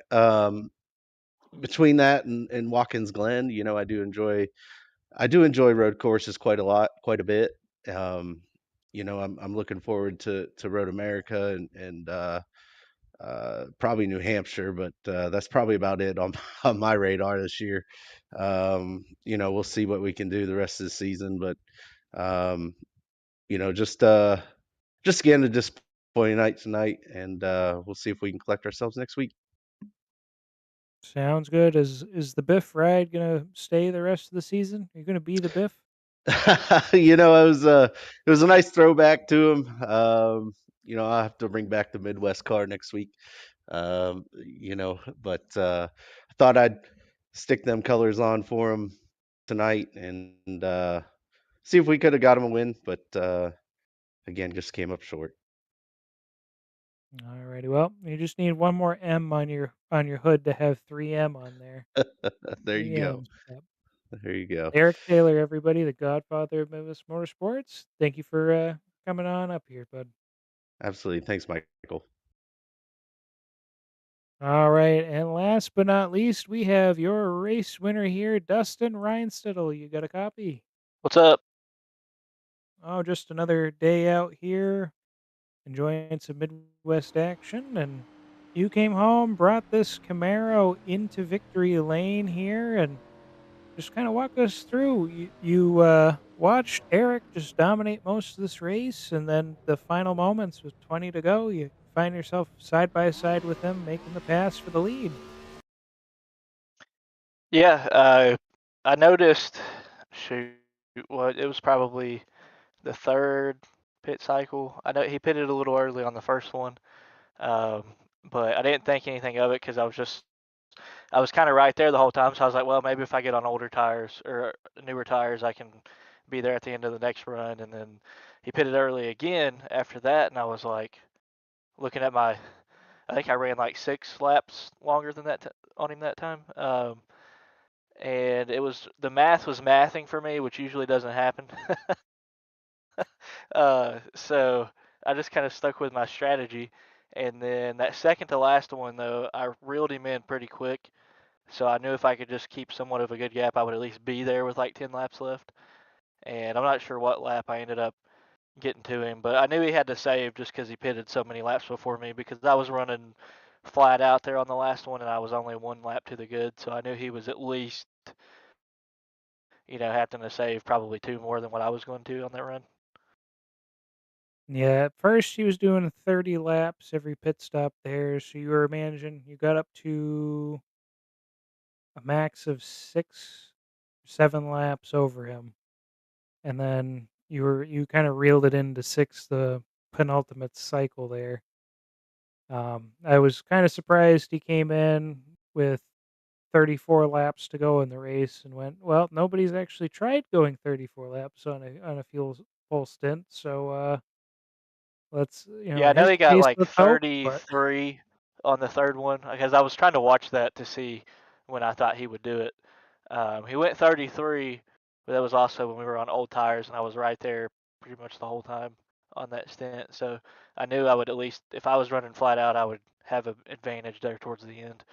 Between that and Watkins Glen, I do enjoy road courses quite a bit. Um, I'm looking forward to Road America and probably New Hampshire, but that's probably about it on on my radar this year. We'll see what we can do the rest of the season, but um, you know, just uh, just again a disappointing night tonight, and we'll see if we can collect ourselves next week. Sounds good. Is the Biff ride gonna stay the rest of the season? You're gonna be the Biff? It was a nice throwback to him. I'll have to bring back the Midwest car next week. But I thought I'd stick them colors on for him tonight and see if we could have got him a win, but again, just came up short. Alrighty. Well, you just need one more M on your hood to have 3M on there. There you Three go. M's. Yep. There you go. Eric Taylor, everybody, the godfather of Memphis Motorsports. Thank you for coming on up here, bud. Absolutely. Thanks, Michael. All right, and last but not least, we have your race winner here, Dustin Reinstedel. You got a copy? What's up? Oh, just another day out here enjoying some Midwest action, and you came home, brought this Camaro into victory lane here, and just kind of walk us through. You watched Eric just dominate most of this race, and then the final moments with 20 to go, you find yourself side by side with him, making the pass for the lead. Yeah, I noticed. Shoot, what it was probably the third pit cycle. I know he pitted a little early on the first one, um, but I didn't think anything of it because I was kind of right there the whole time. So I was like, well, maybe if I get on older tires or newer tires, I can be there at the end of the next run. And then he pitted early again after that, and I was like, looking at my. I think I ran like 6 laps longer than that on him that time. And it was the math was mathing for me, which usually doesn't happen. So I just kind of stuck with my strategy. And then that second to last one, though, I reeled him in pretty quick. So I knew if I could just keep somewhat of a good gap, I would at least be there with like 10 laps left. And I'm not sure what lap I ended up getting to him, but I knew he had to save just because he pitted so many laps before me because I was running flat out there on the last one and I was only 1 lap to the good. So I knew he was at least having to save probably 2 more than what I was going to on that run. Yeah, at first he was doing 30 laps every pit stop there, so you were managing. You got up to a max of 7 laps over him, and then you kind of reeled it into six, the penultimate cycle there. I was kind of surprised he came in with 34 laps to go in the race and went, well, nobody's actually tried going 34 laps on a full stint, so let's Yeah, I know his he got pace, like let's hope. But 33 on the third one because I was trying to watch that to see when I thought he would do it. He went 33, but that was also when we were on old tires and I was right there pretty much the whole time on that stint. So I knew I would at least, if I was running flat out, I would have an advantage there towards the end.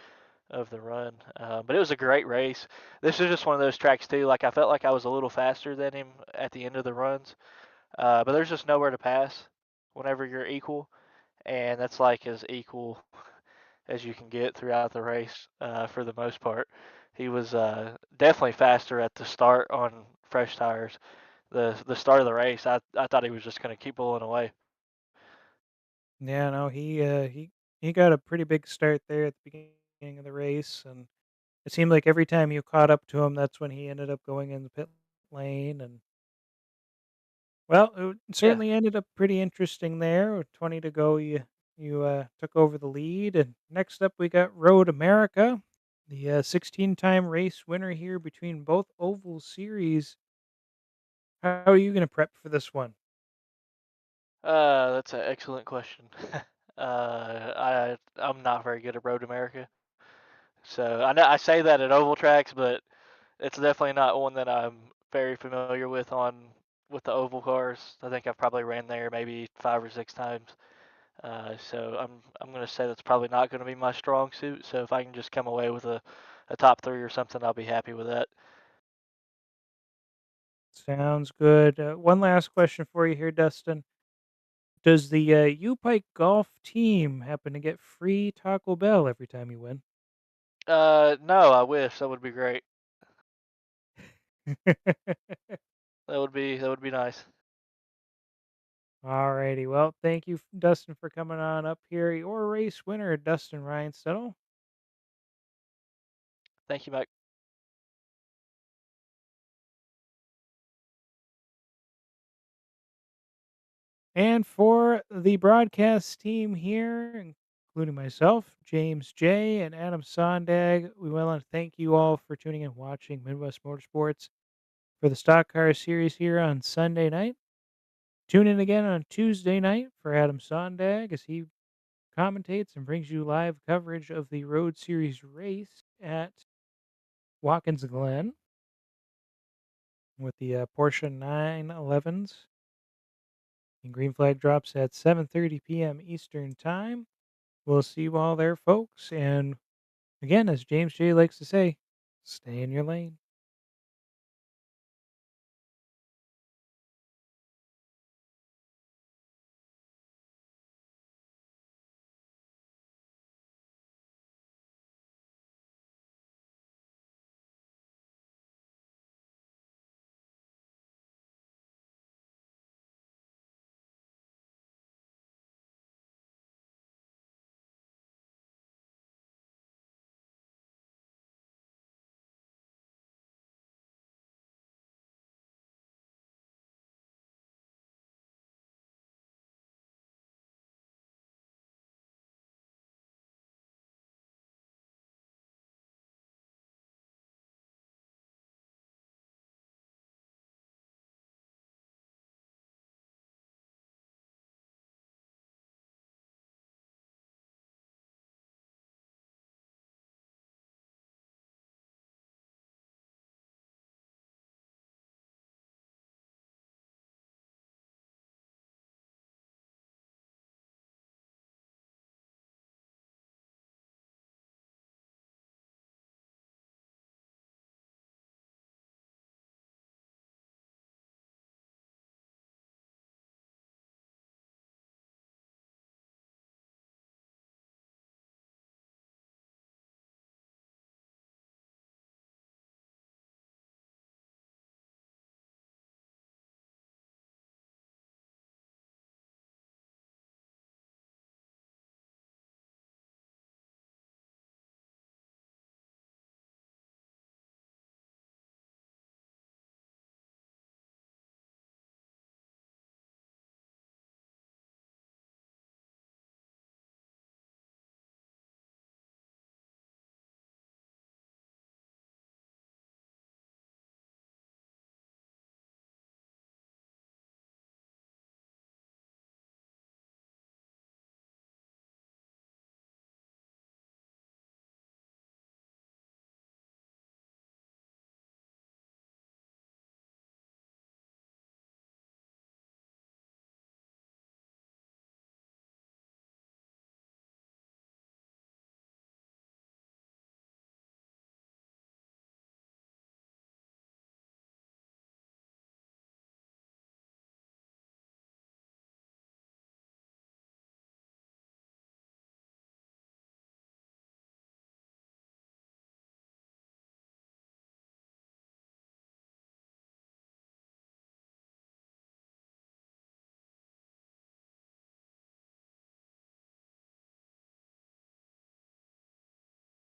of the run. But it was a great race. This is just one of those tracks too. Like I felt like I was a little faster than him at the end of the runs, but there's just nowhere to pass whenever you're equal, and that's like as equal as you can get throughout the race for the most part. He was definitely faster at the start on fresh tires. The start of the race, I thought he was just going to keep pulling away. Yeah, no, he got a pretty big start there at the beginning of the race, and it seemed like every time you caught up to him, that's when he ended up going in the pit lane. And well, it Yeah. certainly ended up pretty interesting there. With 20 to go, you took over the lead, and next up we got Road America, the 16-time race winner here between both oval series. How are you going to prep for this one? That's an excellent question. I'm not very good at Road America, so I know I say that at oval tracks, but it's definitely not one that I'm very familiar with the oval cars. I think I've probably ran there maybe 5 or 6 times. So I'm gonna say that's probably not gonna be my strong suit. So if I can just come away with a top three or something, I'll be happy with that. Sounds good. One last question for you here, Dustin. Does the U Pike Golf team happen to get free Taco Bell every time you win? No, I wish that would be great. That would be nice. Alrighty. Well, thank you, Dustin, for coming on up here. Your race winner, Dustin Rhinestone. Thank you, Mike. And for the broadcast team here, including myself, James J., and Adam Sondag, we want to thank you all for tuning in and watching Midwest Motorsports for the Stock Car Series here on Sunday night. Tune in again on Tuesday night for Adam Sondag as he commentates and brings you live coverage of the Road Series race at Watkins Glen with the Porsche 911s. And green flag drops at 7:30 p.m. Eastern Time. We'll see you all there, folks. And again, as James J likes to say, stay in your lane.